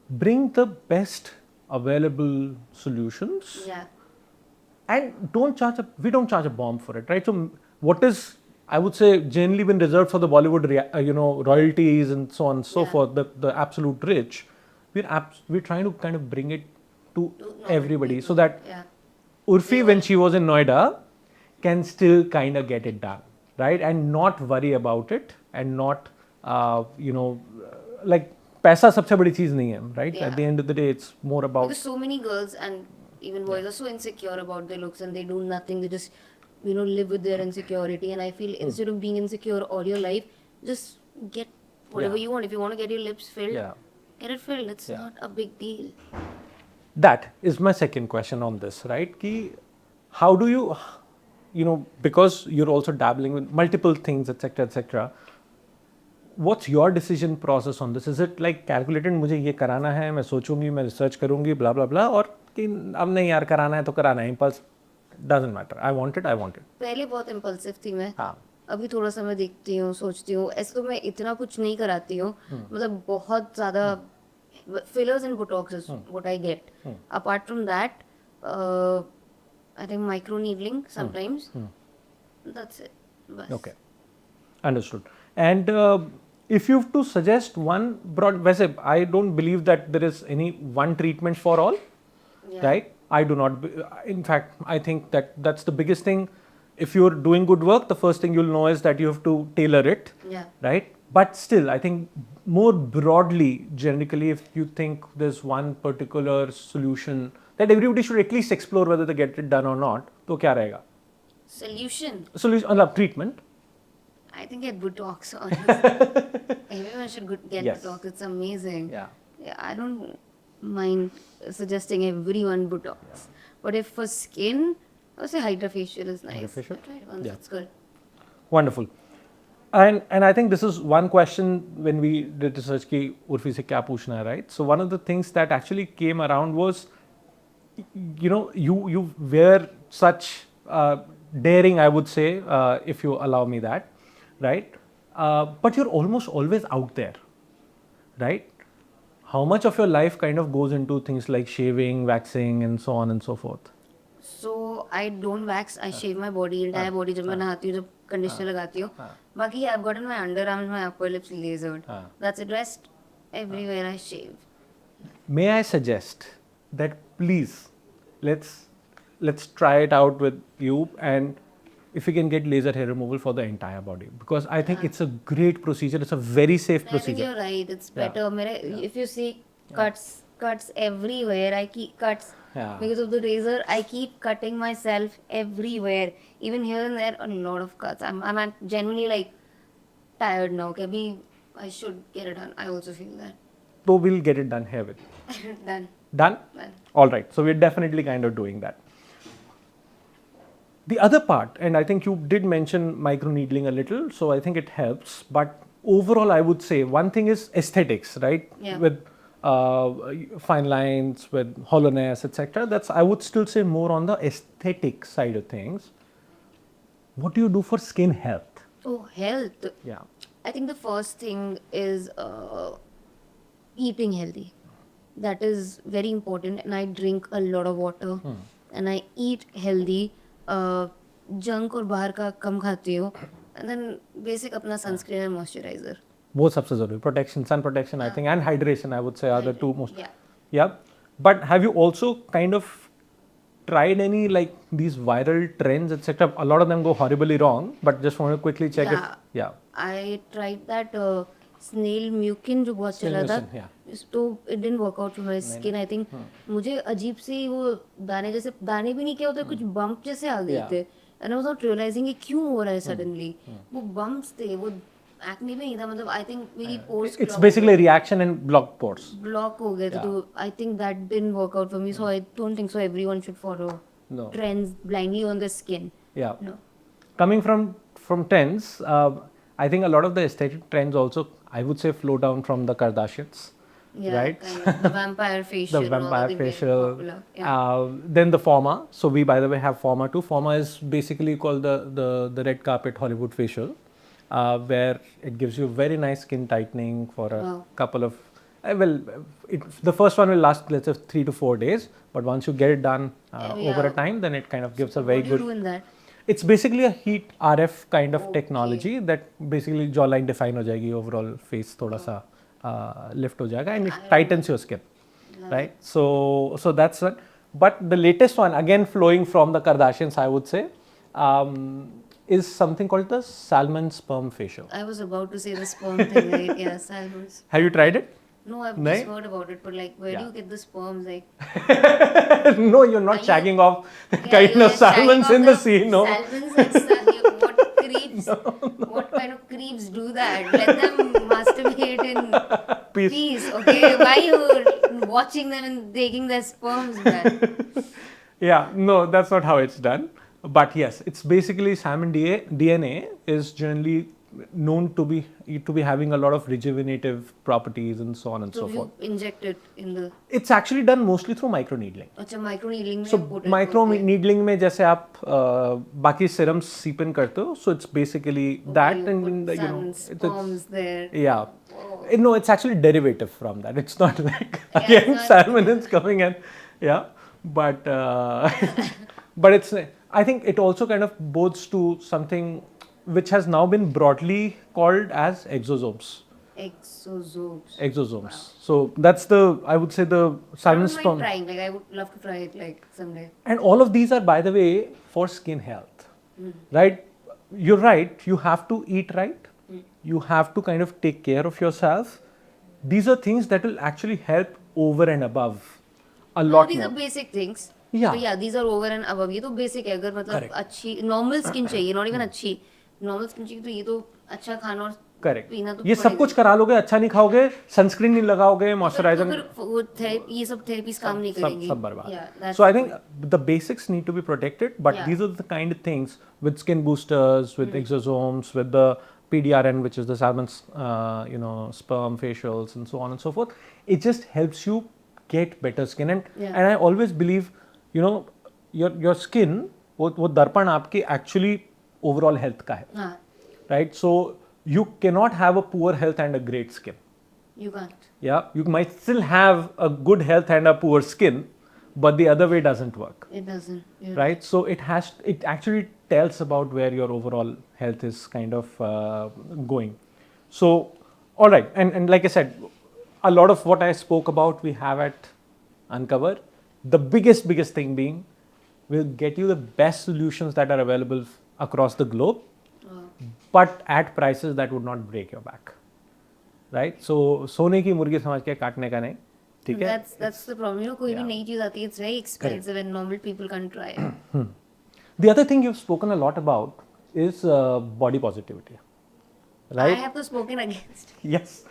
bring the best available solutions. Yeah. And we don't charge a bomb for it, right? So what is, I would say, generally been reserved for the Bollywood, royalties and so on and so forth, the absolute rich, we're trying to kind of bring it to everybody so that Urfi, when she was in Noida, can still kind of get it done, right? And not worry about it and not, like, पैसा सबसे बड़ी चीज नहीं है, right? At the end of the day, it's more about. Because so many girls and even boys are so insecure about their looks and they do nothing. They just, live with their insecurity. And I feel instead of being insecure all your life, just get whatever you want. If you want to get your lips filled, get it filled. It's not a big deal. That is my second question on this, right? Ki, how do you, because you're also dabbling with multiple things, etc. What's your decision process on this? Is it like calculated, मुझे ये कराना है, मैं सोचूंगी, मैं research करूंगी, blah blah blah, और कि अब नहीं यार कराना है तो कराना है, impulse doesn't matter. I want it. पहले बहुत impulsive थी मैं. हाँ. अभी थोड़ा सा मैं देखती हूँ, सोचती हूँ. ऐसे तो मैं इतना कुछ नहीं कराती हूँ. मतलब बहुत ज़्यादा fillers and botox is what I get. Apart from that, I think micro needling sometimes. That's it. बस. Okay. Understood. And if you have to suggest one broad, वैसे I don't believe that there is any one treatment for all, right? I do not. In fact, I think that that's the biggest thing. If you're doing good work, the first thing you'll know is that you have to tailor it, right? But still, I think more broadly, generically, if you think there's one particular solution that everybody should at least explore whether they get it done or not, तो क्या रहेगा? Solution, मतलब treatment. I think get Botox. Honestly. Everyone should get Botox. It's amazing. Yeah. I don't mind suggesting everyone Botox. But if for skin, I would say hydrofacial is nice. Hydrofacial? I tried once. It's good. Wonderful. And I think this is one question when we did research ki Urfi se kya पूछना है, right? So one of the things that actually came around was, you were such daring, I would say, if you allow me that, right? But you're almost always out there, right? How much of your life kind of goes into things like shaving, waxing, and so on and so forth? So I don't wax. I shave my body, entire body. जब मैं नहाती हूँ, जब conditioner लगाती हूँ. बाकी I've gotten my underarms, my upper lips lasered. That's it. Rest everywhere I shave. May I suggest that please let's try it out with you, and if you can get laser hair removal for the entire body, because I think it's a great procedure. It's a very safe I think procedure. you're right. It's better. If you see cuts everywhere. I keep cuts. Because of the razor, I keep cutting myself everywhere. Even here and there, a lot of cuts. I'm genuinely like tired now. Okay, I should get it done. I also feel that. So we'll get it done here with. Done. Done? Done. All right. So we're definitely kind of doing that. The other part, and I think you did mention microneedling a little, so I think it helps. But overall, I would say one thing is aesthetics, right? Yeah. With fine lines, with hollowness, etc. That's, I would still say, more on the aesthetic side of things. What do you do for skin health? Oh, health. Yeah. I think the first thing is eating healthy. That is very important. And I drink a lot of water. And I eat healthy. Junk और बाहर का कम खाती हूँ. And then basic अपना sunscreen and moisturizer. वो सबसे जरूरी, protection, sun protection, I think, and hydration, I would say, are the two most. Yeah. Yeah. But have you also kind of tried any like these viral trends, etc.? A lot of them go horribly wrong, but just want to quickly check if. Yeah. I tried that snail mucin जो बहुत चला था. Yeah. तो it didn't work out for my skin. I think मुझे अजीब सी वो दाने जैसे, दाने भी नहीं क्या होते, कुछ bump जैसे आ गए थे. And I was not realizing कि क्यों हो रहा है suddenly. वो bumps थे, वो acne भी नहीं था, मतलब I think मेरी pores It's basically a reaction and blocked pores. block हो गए थे. तो I think that didn't work out for me. So I don't think so everyone should follow No. trends blindly on the skin. Yeah. No. Coming from trends, I think a lot of the aesthetic trends also, I would say, flow down from the Kardashians. Yeah, right? kind of. The vampire facial. The and all vampire that became facial. popular. Yeah. Then the Forma. So we, by the way, have Forma too. Forma is basically called the red carpet Hollywood facial, where it gives you very nice skin tightening for a couple of. The first one will last, let's say, 3 to 4 days. But once you get it done over a time, then it kind of gives a very What do you good. do in that? It's basically a heat RF kind of technology that basically jawline define हो जाएगी, overall face थोड़ा सा lift हो जाएगा, and it tightens your skin, right? So that's one. But the latest one, again flowing from the Kardashians, I would say, is something called the salmon sperm facial. I was about to say the sperm thing, right? Yeah, salmons. Have you tried it? No, I've Nahin? just heard about it, but like, where do you get the sperms? Like, No, you're not shagging off yeah, kind you're of salmons shagging in off the sea, no? Salmons, what creeps? What kind of creeps do that? Let them masturbate in peace, okay? Why you watching them and taking their sperms, man? Yeah, no, that's not how it's done. But yes, it's basically salmon DNA is generally known to be having a lot of rejuvenative properties and so on and so So forth. you inject it in the. It's actually done mostly through microneedling. अच्छा microneedling में So put it. microneedling में जैसे आप बाकी serums seep in करते हो, so it's basically that, you and put in the, salmon sperms there. yeah. No, it's actually derivative from that. It's not like Yeah, again it's not- salmon is coming in, yeah. But but it's, I think it also kind of bodes to something which has now been broadly called as exosomes. Exosomes. Exosomes. So that's the, I would say, the I salmon don't mind sperm. trying. Like I would love to try it like someday. And all of these are, by the way, for skin health, right? You're right. You have to eat right. You have to kind of take care of yourself. These are things that will actually help over and above a lot These more. are basic things. Yeah. So yeah, these are over and above. ये तो basic है, अगर मतलब Correct. अच्छी normal skin चाहिए, not even अच्छी normal skin चाहिए, तो ये तो अच्छा खाना और करेक्ट, पीना तो ये सब कुछ करा लोगे, अच्छा नहीं खाओगे, सनस्क्रीन नहीं लगाओगे, मॉइस्चराइजर तो फिर वो थेरेपी, ये सब थेरेपीज काम नहीं करेंगी. सब बर्बाद. Yeah, that's So I the think point. the basics need to be protected, but Yeah. these are the kind of things with skin boosters, with exosomes, with the PDRN, which is the salmon's, sperm facials, and so on and so forth. It just helps you get better skin, and I always believe, your skin, वो दर्पण आपके actually overall health का है, हाँ, right? So you cannot have a poor health and a great skin. you can't. Yeah, you might still have a good health and a poor skin, but the other way doesn't work, It doesn't. Yeah. right? So it actually tells about where your overall health is kind of going. So, all right, and like I said, a lot of what I spoke about we have at Uncover. The biggest thing being, we'll get you the best solutions that are available across the globe, but at prices that would not break your back, right? So सोने की मुर्गी समझ के काटने का नहीं, ठीक है? That's the problem. कोई भी नई चीज आती है, it's very expensive and normal people can't try it. The other thing you've spoken a lot about is body positivity. I right? have to spoken against. Yes.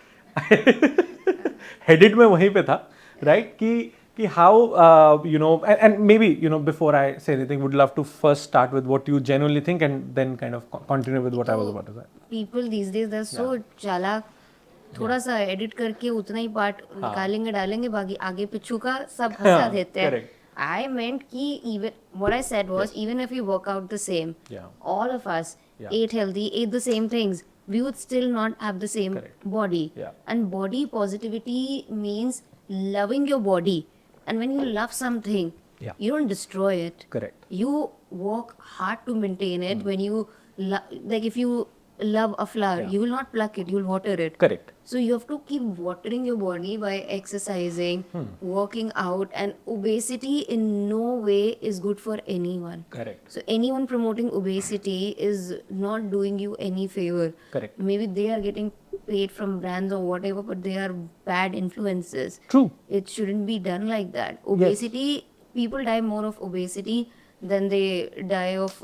Headed में वहीं पे था, right? कि how you know, and maybe you know before I say anything, would love to first start with what you genuinely think and then kind of continue with what I was about to say. People these days they're so चालाक, थोड़ा सा edit करके उतना ही part निकालेंगे डालेंगे, बाकी आगे पिछू का सब हंसा देते हैं. correct. I meant कि even what I said was even if we work out the same, Yeah. all of us Yeah. ate healthy, ate the same things, we would still not have the same Correct. body. Yeah. And body positivity means loving your body. And when you love something, Yeah. you don't destroy it. Correct. You work hard to maintain it. When you like if you love a flower, Yeah. you will not pluck it, you will water it. Correct. So you have to keep watering your body by exercising, working out, and obesity in no way is good for anyone. Correct. So anyone promoting obesity is not doing you any favor. Correct. Maybe they are getting paid from brands or whatever, but they are bad influences. True. It shouldn't be done like that. Obesity, people die more of obesity than they die of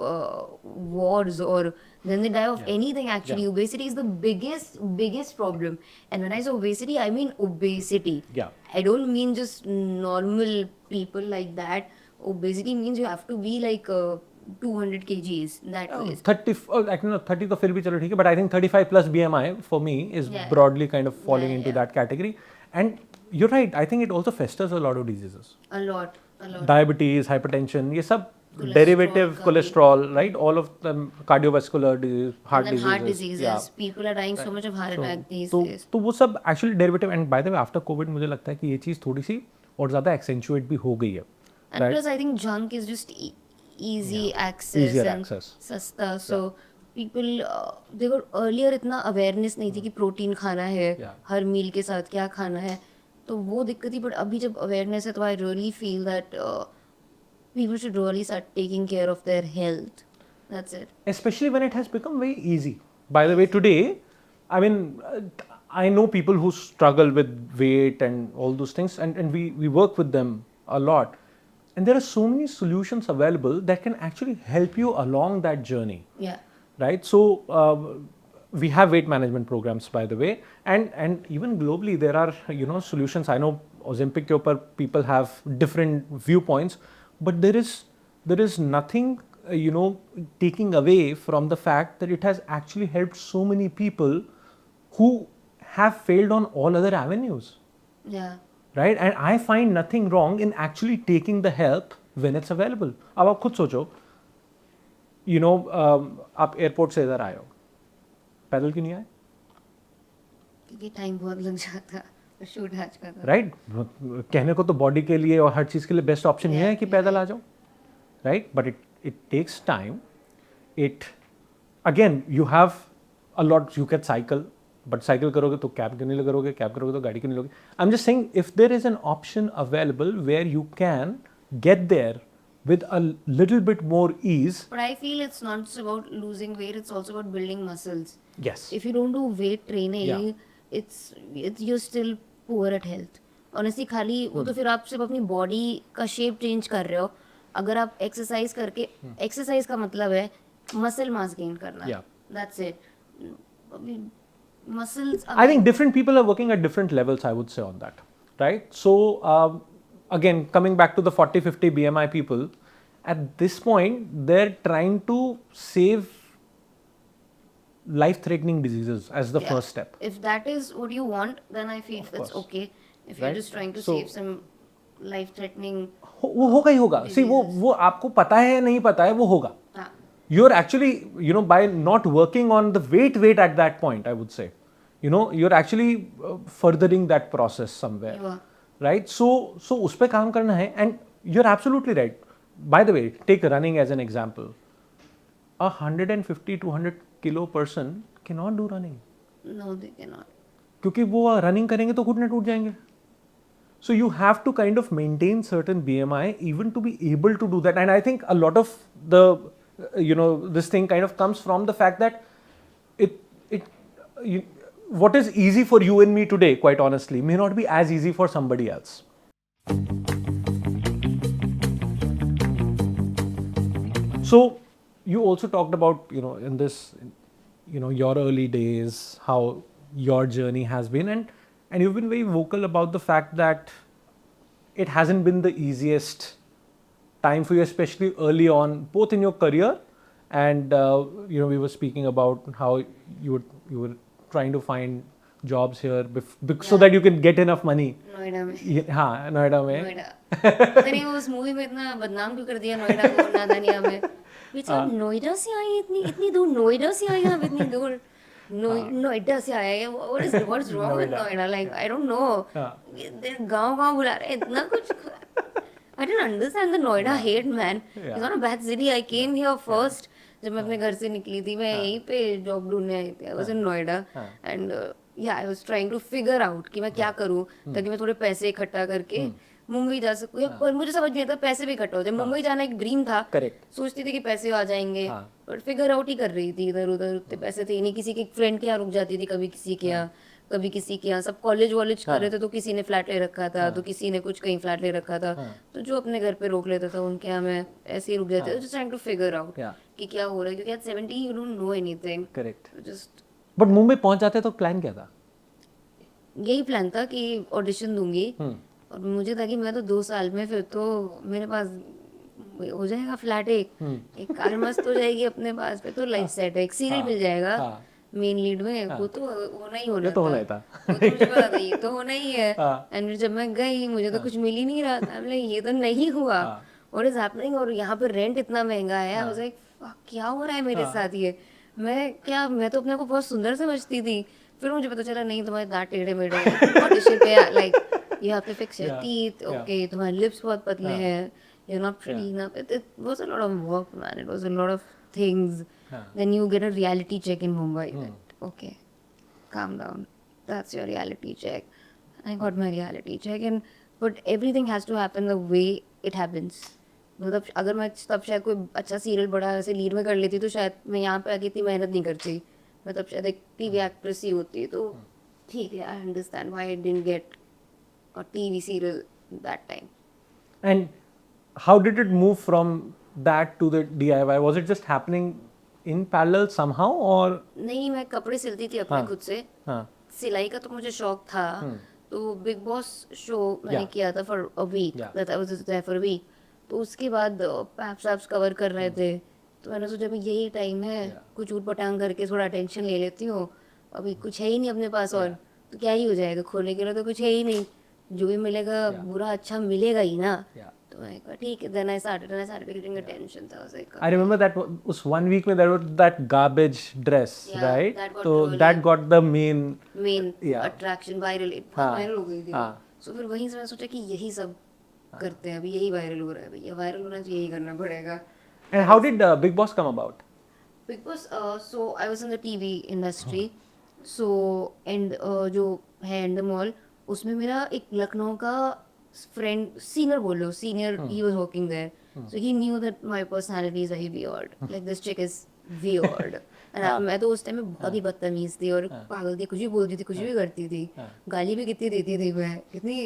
wars or than they die of anything actually. Obesity is the biggest problem. And when I say obesity, I mean obesity. Yeah. I don't mean just normal people like that. Obesity means you have to be like 200 kgs. That way. 30 actually no, 30 तो फिर भी चलो ठीक है, but I think 35 plus BMI for me is Yeah. broadly kind of falling Yeah, into yeah. that category. And you're right, I think it also festers a lot of diseases. A lot. Diabetes, hypertension, ये सब Cholesterol derivative का भी. cholesterol, right? All of them, cardiovascular disease, heart And then diseases. heart diseases. Yeah. People are dying so much of heart attack these तो days. तो वो सब actually derivative. And by the way after Covid मुझे लगता है कि ये चीज़ थोड़ी सी और ज़्यादा एक्सेंचुएट भी हो गई है. And plus, I think junk is just easy access Easier and access. सस्ता. So people, they were earlier इतना awareness नहीं थी कि प्रोटीन खाना है, Yeah. हर मील के साथ क्या खाना है. तो वो दिक्कत थी. But अभी जब awareness है तो I really feel that people should really start taking care of their health. That's it. Especially when it has become very easy. By the way, today, I mean, I know people who struggle with weight and all those things, and we work with them a lot. And there are so many solutions available that can actually help you along that journey, Yeah. right? So, we have weight management programs, by the way, and even globally there are solutions. I know Ozempic के ऊपर people have different viewpoints, but there is nothing taking away from the fact that it has actually helped so many people who have failed on all other avenues, Yeah. right? And I find nothing wrong in actually taking the help when it's available. अब आप खुद सोचो, आप airport से इधर आए हो, पैदल क्यों नहीं आए? क्योंकि टाइम बहुत लग जाता. शूट आज का था. राइट कहने को तो बॉडी के लिए और हर चीज़ के लिए बेस्ट ऑप्शन ये है कि पैदल आ जाओ, right? But it takes time. It again you have a lot. You can cycle, but cycle करोगे तो कैब क्यों नहीं करोगे, कैब करोगे तो गाड़ी क्यों नहीं लोगे? I am just saying if there is an option available where you can get there with a little bit more ease. But I feel it's not just about losing weight, it's also about building muscles. Yes. If you don't do weight training, Yeah. it's you're still poor at health. Honestly, खाली वो तो फिर आप सिर्फ अपनी body का shape change कर रहे हो. अगर आप एक्सरसाइज करके, एक्सरसाइज का मतलब है मसल मास गेन करना. Yeah. That's it. Muscles. I think different people are working at different levels, I would say, on that, right? So, again, coming back to the 40-50 BMI people, at this point, they're trying to save life-threatening diseases as the first step. If that is what you want, then I feel it's course. okay. If Right? you're just trying to So- save some life-threatening. वो होगा ही होगा. See, वो आपको पता है नहीं पता है, वो होगा. हाँ. You're actually, by not working on the weight at that point, I would say, you're actually furthering that process somewhere. You are. Right? So उस पे काम करना है. And you're absolutely right. By the way, take running as an example. A 150-200 kilo person cannot do running. No, they cannot. क्योंकि वो running करेंगे तो घुटने टूट जाएंगे. So you have to kind of maintain certain BMI even to be able to do that. And I think a lot of the, this thing kind of comes from the fact that what is easy for you and me today, quite honestly, may not be as easy for somebody else. So you also talked about, in this your early days, how your journey has been, and you've been very vocal about the fact that it hasn't been the easiest time for you, especially early on, both in your career and we were speaking about how you were trying to find jobs here so that you can get enough money. Noida में हाँ, नोएडा में. नोएडा पता नहीं वो उस movie में इतना बदनाम क्यों कर दिया नोएडा को नादानिया में बेचारा नोएडा से आई इतनी इतनी दूर नोएडा से आई आप इतनी दूर नोएडा से आया है what is wrong with Noida like I don't no गांव बुला रहे हैं इतना कुछ I don't understand the Noida hate, man. It's not a bad city. I came here first. जब मैं अपने घर से निकली थी मैं यहीं पे जॉब ढूंढने आई थी. I was in Noida and yeah, I was trying to figure out कि मैं क्या करूँ ताकि मैं थोड़े पैसे इकट्ठा करके मुंबई जा सकूँ. पर मुझे समझ नहीं आता पैसे भी इकट्ठा होते. मुंबई जाना एक ड्रीम था. सोचती थी कि पैसे आ जाएंगे बट फिगर आउट ही कर रही थी इधर उधर. उतने पैसे थे नहीं. किसी के फ्रेंड के यहाँ रुक जाती थी कभी किसी के यहाँ कभी किसी के यहाँ. सब कॉलेज वॉलेज कर रहे थे तो किसी ने फ्लैट ले रखा था तो किसी ने कुछ कहीं फ्लैट ले रखा था. तो जो अपने घर पे रोक लेता था उनके यहाँ मैं ऐसे ही रुक जाती थी. Just trying to figure out कि क्या हो रहा है क्योंकि at 17 you don't know anything. Correct. Just but Mumbai पहुंच जाते तो प्लान क्या था? यही प्लान था कि ऑडिशन दूंगी और मुझे था कि मैं तो 2 साल में फिर तो मेरे पास हो जाएगा फ्लैट. एक कार मस्त हो जाएगी अपने पास. पे तो लाइफ सेट है. एक सीरियल मिल जाएगा मेन लीड में. वो तो होना ही होना था. वो तो मुझे पता था ये तो होना ही है. एंड फिर जब मैं गई मुझे तो कुछ मिल ही नहीं रहा था. ये तो नहीं हुआ. What is happening. और यहाँ पर रेंट इतना महंगा है. आई वाज लाइक क्या हो रहा है मेरे साथ ये. मैं तो अपने को बहुत सुंदर समझती थी. फिर मुझे पता चला नहीं तुम्हारे दांत टेढ़े मेढ़े ऑडिशन पे like you have to fix your teeth. Okay तुम्हारे लिप्स बहुत पतले हैं. You're not pretty enough. It was a lot of work, man. It was a lot of things. Then you get a reality check in Mumbai. That, okay, calm down. That's your reality check. I got my reality check, but everything has to happen the way it happens. मतलब अगर मैं तब शायद कोई अच्छा serial बड़ा ऐसे lead में कर लेती तो शायद मैं यहाँ पे आके इतनी मेहनत नहीं करती. मैं तब शायद एक टीवी एक्ट्रेस ही होती. तो ठीक है, I understand why I didn't get a TV serial that time. And how did it move from that to the DIY? Was it just happening in parallel somehow or? नहीं, मैं कपड़े सिलती थी अपने खुद से. सिलाई का तो मुझे शौक था. तो बिग बॉस शो मैंने किया था for a week. That I was there for a week. तो उसके बाद पैप्स एप्स कवर कर रहे थे. तो मैंने सोचा अभी यही टाइम है कुछ ऊट पटांग करके थोड़ा अटेंशन ले लेती हूँ. अभी कुछ है ही नहीं अपने पास और तो क्या ही हो जाएगा. खोलने के लिए तो कुछ है ही नहीं. जो भी मिलेगा बुरा अच्छा मिलेगा ही ना. तो मैं कहा ठीक है. Then I started getting attention. So I was like, I remember that was 1 week में there was that garbage dress, right? So that got the main attraction viral. Viral हो गई थी. So फिर वहीं से मैं सोचा कि यही सब करते हैं. अभी यही वायरल हो रहा है. भैया वायरल होना तो यही करना पड़ेगा. And how did Big Boss come about? Big Boss, so I was in the TV industry. So and जो है Endemol उसमें मेरा एक लखनऊ का friend, senior बोलो, senior, he was working there. So he knew that my personality is very weird. Like this chick is weird. And मैं तो उस टाइम में बहुत ही बदतमीज थी और पागल थी. कुछ भी बोलती थी, कुछ भी करती थी. गाली भी कितनी देती थी मैं. कितनी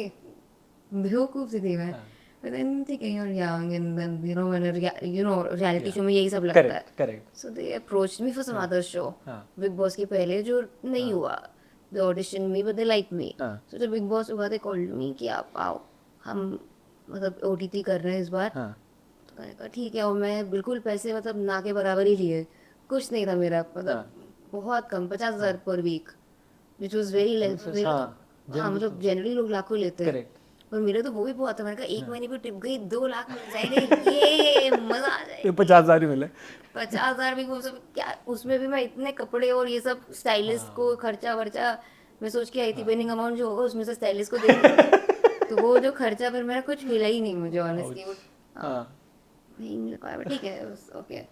बेवकूफ सी थी मैं. But then ठीक है, you're young and then reality show में यही सब लगता है. Correct. So they approached me for some other show. Big Boss के पहले जो नहीं हुआ. They auditioned me but they liked me. So जब Big Boss हुआ they called me कि आप आओ. हम मतलब OTT कर रहे हैं इस बार. तो मैंने कहा ठीक है. और मैं बिल्कुल पैसे मतलब ना के बराबर ही लिए. कुछ नहीं था मेरा. मतलब बहुत कम 50,000 per week which was very less. हाँ मतलब जनरली लोग लाखों लेते हैं. और मेरा तो वो भी बहुत था. मैंने कहा 1 महीने पे टिप गई 2 लाख मिल जाएंगे. ये मजा आ जाएगा. 50,000 ही मिले. 50,000 भी वो सब क्या. उसमें भी मैं इतने कपड़े और ये सब स्टाइलिस्ट को खर्चा वर्चा मैं सोच के आई थी. विनिंग अमाउंट जो होगा उसमें से स्टाइलिस्ट को दे. तो वो जो खर्चा फिर मेरा कुछ मिला ही नहीं मुझे ऑनेस्टली. नहीं मिल पाया. ठीक है. Okay.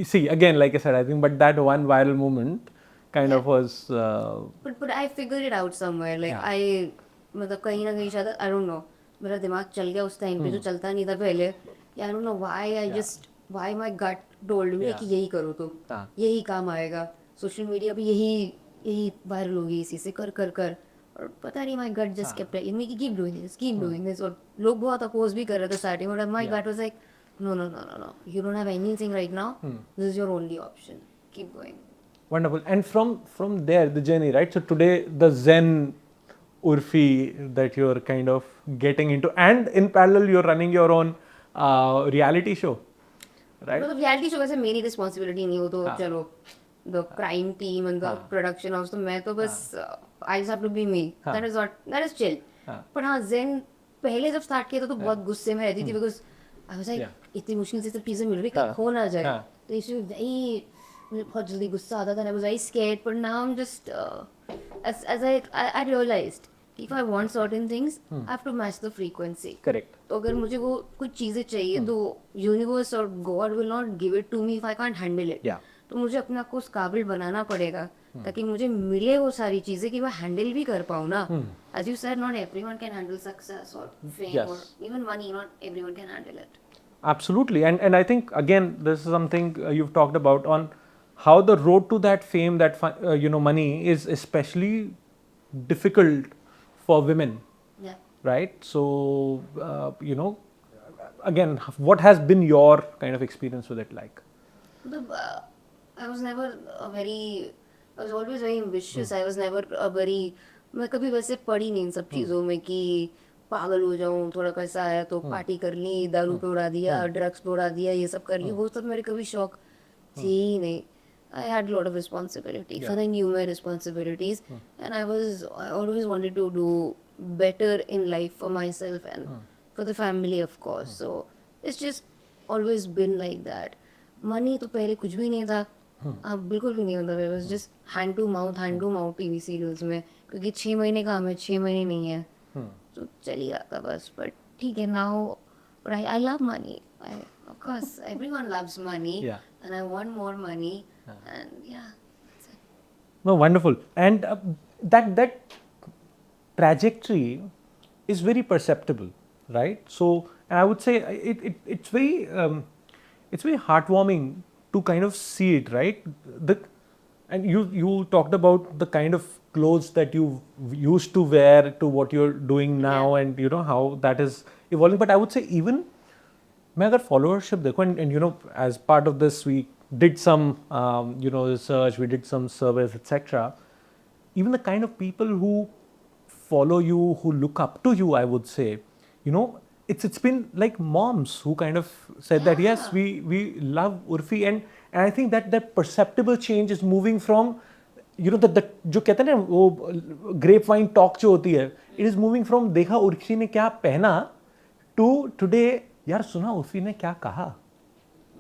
See, again, like I said, I think, but that one viral moment kind of was. But I figured it out somewhere. Like मतलब कहीं ना कहीं शायद I don't know. मेरा दिमाग चल गया उस टाइम पे जो चलता नहीं था पहले. I don't know why my gut told me कि यही करो तुम. यही काम आएगा. सोशल मीडिया पे यही वायरल होगी इसी से कर. और पता नहीं my gut just kept telling me कि keep doing this. और लोग बहुत अपोज भी कर रहे थे स्टार्टिंग में. My gut was like no, you don't have anything right now. This is your only option. keep going. Wonderful. And from there, the journey, right? So today, the Zen Urfi that you're kind of getting into, and in parallel, you're running your own reality show, right? मतलब reality show वैसे मेरी responsibility नहीं हो तो हाँ. चलो the crime team and the हाँ. production house तो मैं तो बस I just have to be me. हाँ. That is chill. हाँ. पर हाँ Zen पहले जब start किया था तो बहुत गुस्से में रहती थी because I was like Yeah. इतनी मुश्किल से सब चीजें मिल रही हाँ. कहीं खो ना जाए. हाँ. तो इसलिए very मुझे बहुत जल्दी गुस्सा आता था and I was very scared. But now I'm just as I realized if I want certain things I have to match the frequency. Correct. तो अगर मुझे वो कुछ चीज़ें चाहिए तो यूनिवर्स और God will not give it to me if I can't handle it. Yeah. तो मुझे अपने आप को उस काबिल बनाना पड़ेगा ताकि मुझे मिले वो सारी चीज़ें कि मैं हैंडल भी कर पाऊँ ना. As you said not everyone can handle success और फेम Yes. और even money. Not everyone can handle it. Absolutely. And I think, again, this is something you've talked about on how the road to that fame, that money is especially difficult for women, Yeah. right? So, again, what has been your kind of experience with it like? I was never I was always very ambitious. I was never a very मैं कभी वैसे पड़ी नहीं इन सब चीज़ों में कि पागल हो जाऊँ. थोड़ा पैसा आया तो पार्टी कर ली, दारू पे उड़ा दिया, ड्रग्स पे उड़ा दिया, ये सब कर ली. वो सब मेरे कभी शौक थे ही नहीं. I had a lot of responsibilities and I knew my responsibilities and I always wanted to do better in life for myself and for the family of course. So it's just always been like that. Money तो पहले कुछ भी नहीं था. अब बिल्कुल भी नहीं होता. I was just hand to mouth TV serials में क्योंकि 6 महीने काम है, 6 महीने नहीं है तो चल ही आता बस. But ठीक है now but I love money. Of course everyone loves money. Yeah. And I want more money. And yeah. No, wonderful. And that trajectory is very perceptible, right? So I would say it's very heartwarming to kind of see it, right? And you talked about the kind of clothes that you used to wear to what you're doing now, Yeah. and how that is evolving. But I would say even मैं अगर followership देखो and as part of this we did some research, we did some surveys, etc. Even the kind of people who follow you, who look up to you, I would say, it's been like moms who kind of said that yes, we love Urfi, and I think that perceptible change is moving from the जो कहते हैं ना वो grep wine talk जो होती है, it is moving from देखा उर्फी ने क्या पहना to today यार सुना उर्फी ने क्या कहा.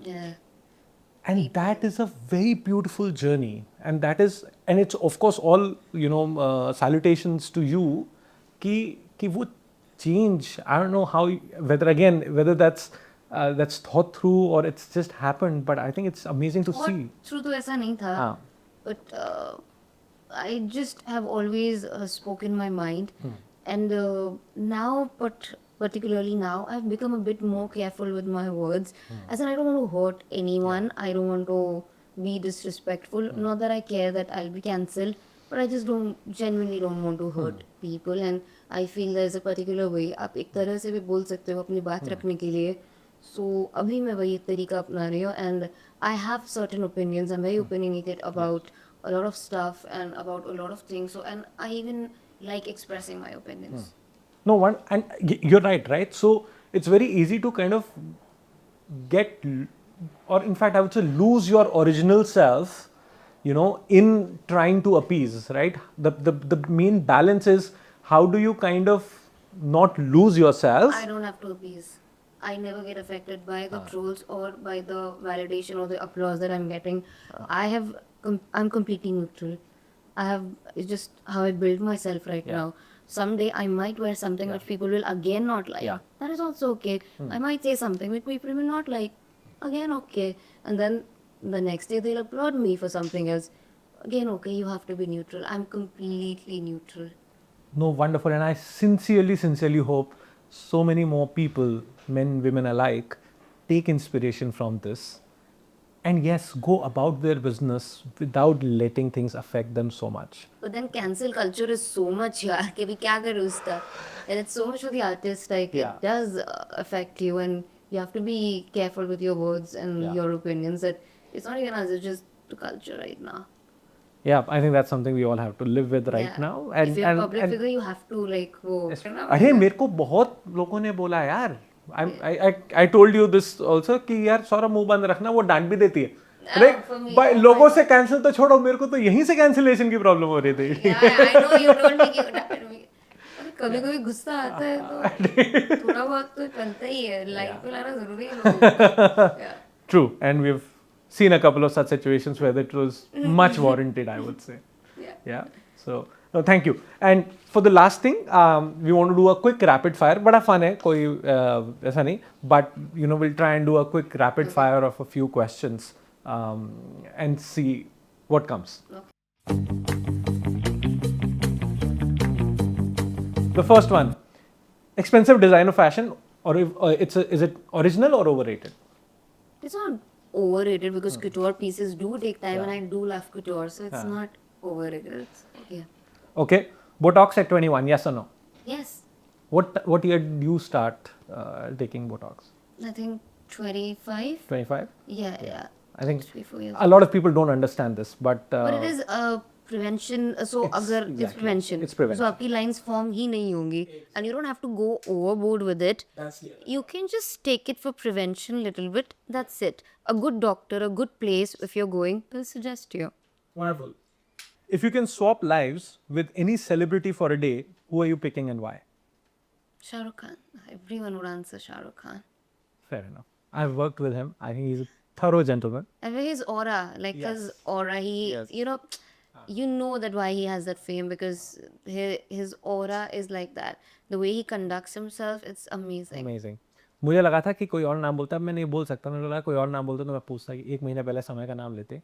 Yeah. And that is a very beautiful journey, and it's of course all salutations to you कि वो change, I don't know how, whether that's thought through or it's just happened, but I think it's amazing to see. Through तो ऐसा नहीं था. हाँ. But I just have always spoken my mind. And now, but particularly now, I've become a bit more careful with my words. As in, I don't want to hurt anyone. I don't want to be disrespectful. Not that I care that I'll be cancelled, but I just genuinely don't want to hurt people. And I feel there's a particular way. आप एक तरह से भी बोल सकते हो अपनी बात रखने के लिए. So अभी मैं वही तरीका अपना रही हूँ, and I have certain opinions. I'm very opinionated about a lot of stuff and about a lot of things. So and I even like expressing my opinions. No one, and you're right? So it's very easy to kind of get, or in fact, I would say lose your original self, in trying to appease, right? The main balance is how do you kind of not lose yourself. I don't have to appease. I never get affected by the trolls or by the validation or the applause that I'm getting. I'm completely neutral. It's just how I build myself right now. Someday I might wear something which people will again not like. Yeah. That is also okay. I might say something which people will not like. Again, okay. And then the next day they'll applaud me for something else. Again, okay, you have to be neutral. I'm completely neutral. No, wonderful. And I sincerely hope so many more people, men, women alike, take inspiration from this. And yes, go about their business without letting things affect them so much. But then cancel culture is so much yaar कि भी क्या करूँ उसका. And it's so much for the artist, like Yeah. it does affect you, and you have to be careful with your words and Yeah. your opinions. That it's not even us, it's just culture right now. Yeah, I think that's something we all have to live with right Yeah. now. If you're a public figure, you have to like वो अरे मेरे को बहुत लोगों ने बोला यार, I told you this also कि यार सौरभ मुंह बंद रखना, वो डांट भी देती है. अरे for me, भाई oh my लोगों से कैंसिल तो छोड़ो, मेरे को तो यहीं से कैंसिलेशन की प्रॉब्लम हो रही थी. Yeah, I know you told me कि कभी कभी गुस्सा आता है तो थोड़ा बहुत तो चलता ही है, लाइफ पे लाना जरूरी है लोगों को. Yeah. True, and we've seen a couple of such situations where it was much warranted, I would say. Yeah. So, no, thank you. And for the last thing, we want to do a quick rapid fire. बड़ा fun है, कोई ऐसा नहीं. But you know, we'll try and do a quick rapid fire of a few questions and see what comes. The first one, expensive design of fashion, or is it original or overrated? It's not overrated because couture pieces do take time, and I do love couture, so it's not overrated. It's, yeah. Okay, Botox at 21, yes or no? Yes, What year did you start taking Botox? I think 25. 25? Yeah. I think 3-4 years. a lot of people don't understand this, but But it is a prevention. So अगर it's exactly, prevention. it's prevention. So आपकी lines form ही नहीं होंगी, and you don't have to go overboard with it. You can just take it for prevention a little bit. That's it. A good doctor, a good place, if you're going, will suggest you. wonderful. If you can swap lives with any celebrity for a day, who are you picking and why? Shah Rukh Khan. Everyone would answer Shah Rukh Khan. Fair enough. I've worked with him. I think he's a thorough gentleman. And his aura, like his aura, you know that why he has that fame, because his aura is like that. The way he conducts himself, it's amazing. Amazing. मुझे लगा था कि कोई और नाम बोलता, मैं नहीं बोल सकता. मैंने लगा कोई और नाम बोलता तो मैं पूछता कि 1 महीने पहले समय का नाम लेते.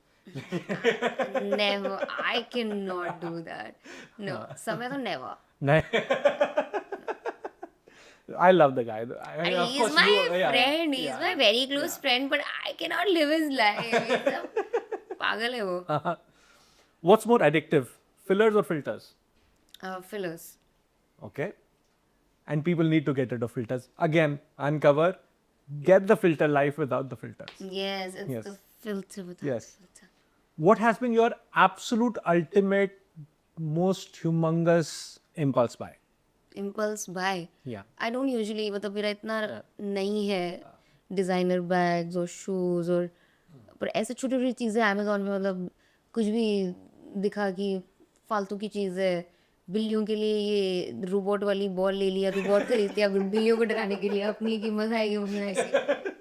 Never. I cannot do that. No. Samay to never. नहीं. I love the guy. Of He's course my you- friend. He's my very close friend, but I cannot live his life. पागल है वो. What's more addictive, fillers or filters? Fillers. Okay. And people need to get rid of filters. Again, uncover, get the filter life without the filters. Yes, it's Yes. the filter without Yes. filter. What has been your absolute ultimate, most humongous impulse buy? Impulse buy. Yeah. I don't usually, मतलब मेरा इतना नहीं है designer bags और shoes और, पर ऐसे छोटी छोटी चीज़ें Amazon में, मतलब कुछ भी दिखा कि फालतू की चीज़ है, बिल्लियों के लिए ये रोबोट वाली बॉल ले लिया, रोबोट खरीद लिया बिल्लियों को डराने के लिए, अपनी कीमत आएगी उसमें ऐसे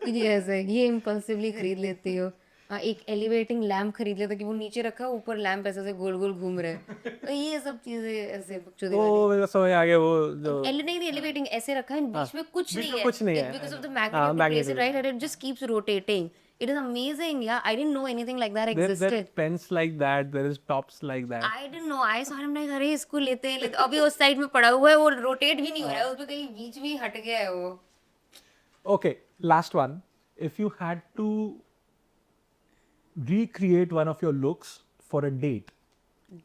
कुछ ऐसे, ये इम्पल्सिवली खरीद लेती हो. हाँ, एक एलिवेटिंग लैम्प खरीद लिया था कि वो नीचे रखा, ऊपर लैम्प ऐसे गोल गोल घूम रहे हैं, तो ये सब चीज़ें ऐसे बकचोदी वाली. वो मेरे को समझ आ गया, वो जो नहीं एलिवेटिंग ऐसे रखा है, बीच में कुछ नहीं है. कुछ नहीं है. Because of the magnet, you place it right, and it just keeps rotating. It is amazing. Yeah, I didn't know anything like that there are existed. pens like that, there is tops like that. I didn't know. I saw him like, अरे इसको लेते हैं, अभी उस side में पड़ा हुआ है, वो रोटेट भी नहीं हो रहा है, उसमें कहीं बीच में हट गया है वो. Okay, last one. If you had to recreate one of your looks for a date,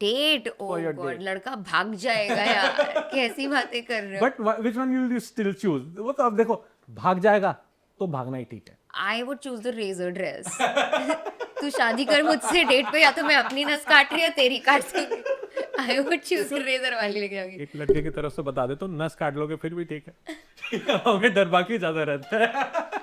date, oh your god, date. लड़का भाग जाएगा यार. कैसी बातें कर रहे हो. but which one will you still choose? वो तो अब देखो, भाग जाएगा तो भागना ही ठीक है. I would choose the razor dress. तू शादी कर मुझसे डेट पे, या तो मैं अपनी नस काट रही है, तेरी काट सकती. I would choose the razor वाली लेके जाऊंगी. एक लड़के की तरफ से बता दे तो नस काट लोगे फिर भी ठीक है. हमें डर बाकी ज्यादा रहता है.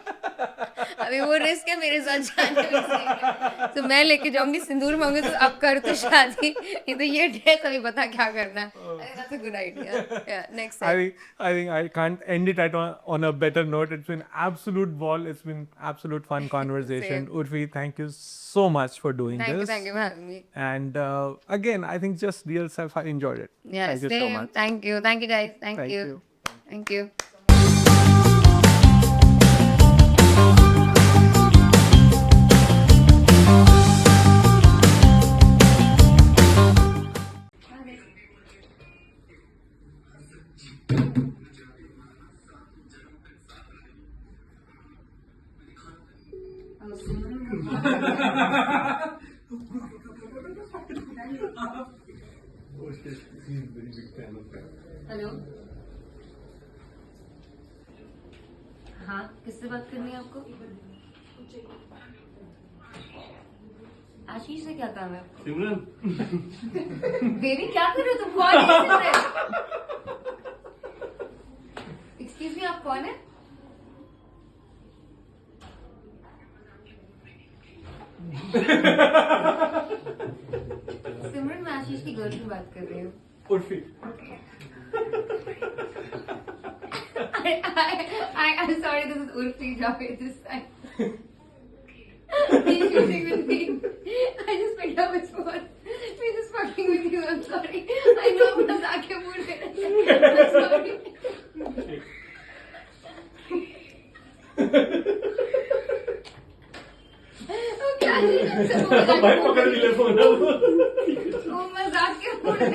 अभी वो रिस्क है मेरे साथ जाने में, तो मैं लेके जाऊंगी, सिंदूर मांगे तो अब कर तो शादी, नहीं तो ये ड्रेस अभी बता क्या करना है. That's a good idea. Yeah, next I time. think I can't end it on a better note. It's been absolute ball. It's been absolute fun conversation. Same. Urfi, thank you so much for doing Thank you this. for having me. And again, I think just real self, I enjoyed it. Yeah, Thank you so same. much. Thank you guys. Thank Thank you. you. Thank you. Hello. हाँ, किससे बात करनी है आपको? आशीष से क्या काम है? सिमरन बेबी क्या कर रहे हो तुम? कौन है सिमरन? एक्सक्यूज मी, आप कौन है? सिमरन, मैं आशीष की गर्ल की बात कर रही हूँ. Urfi. I'm sorry, this is Urfi Javed this time. He's shooting with me. I just picked up his phone. We're just fucking with you. I'm sorry. I know I'm मजाक के mood में रहते हैं. I'm sorry. Okay, Ashish, I'm so भाई पकड़ भी ले phone. वो मजाक के mood में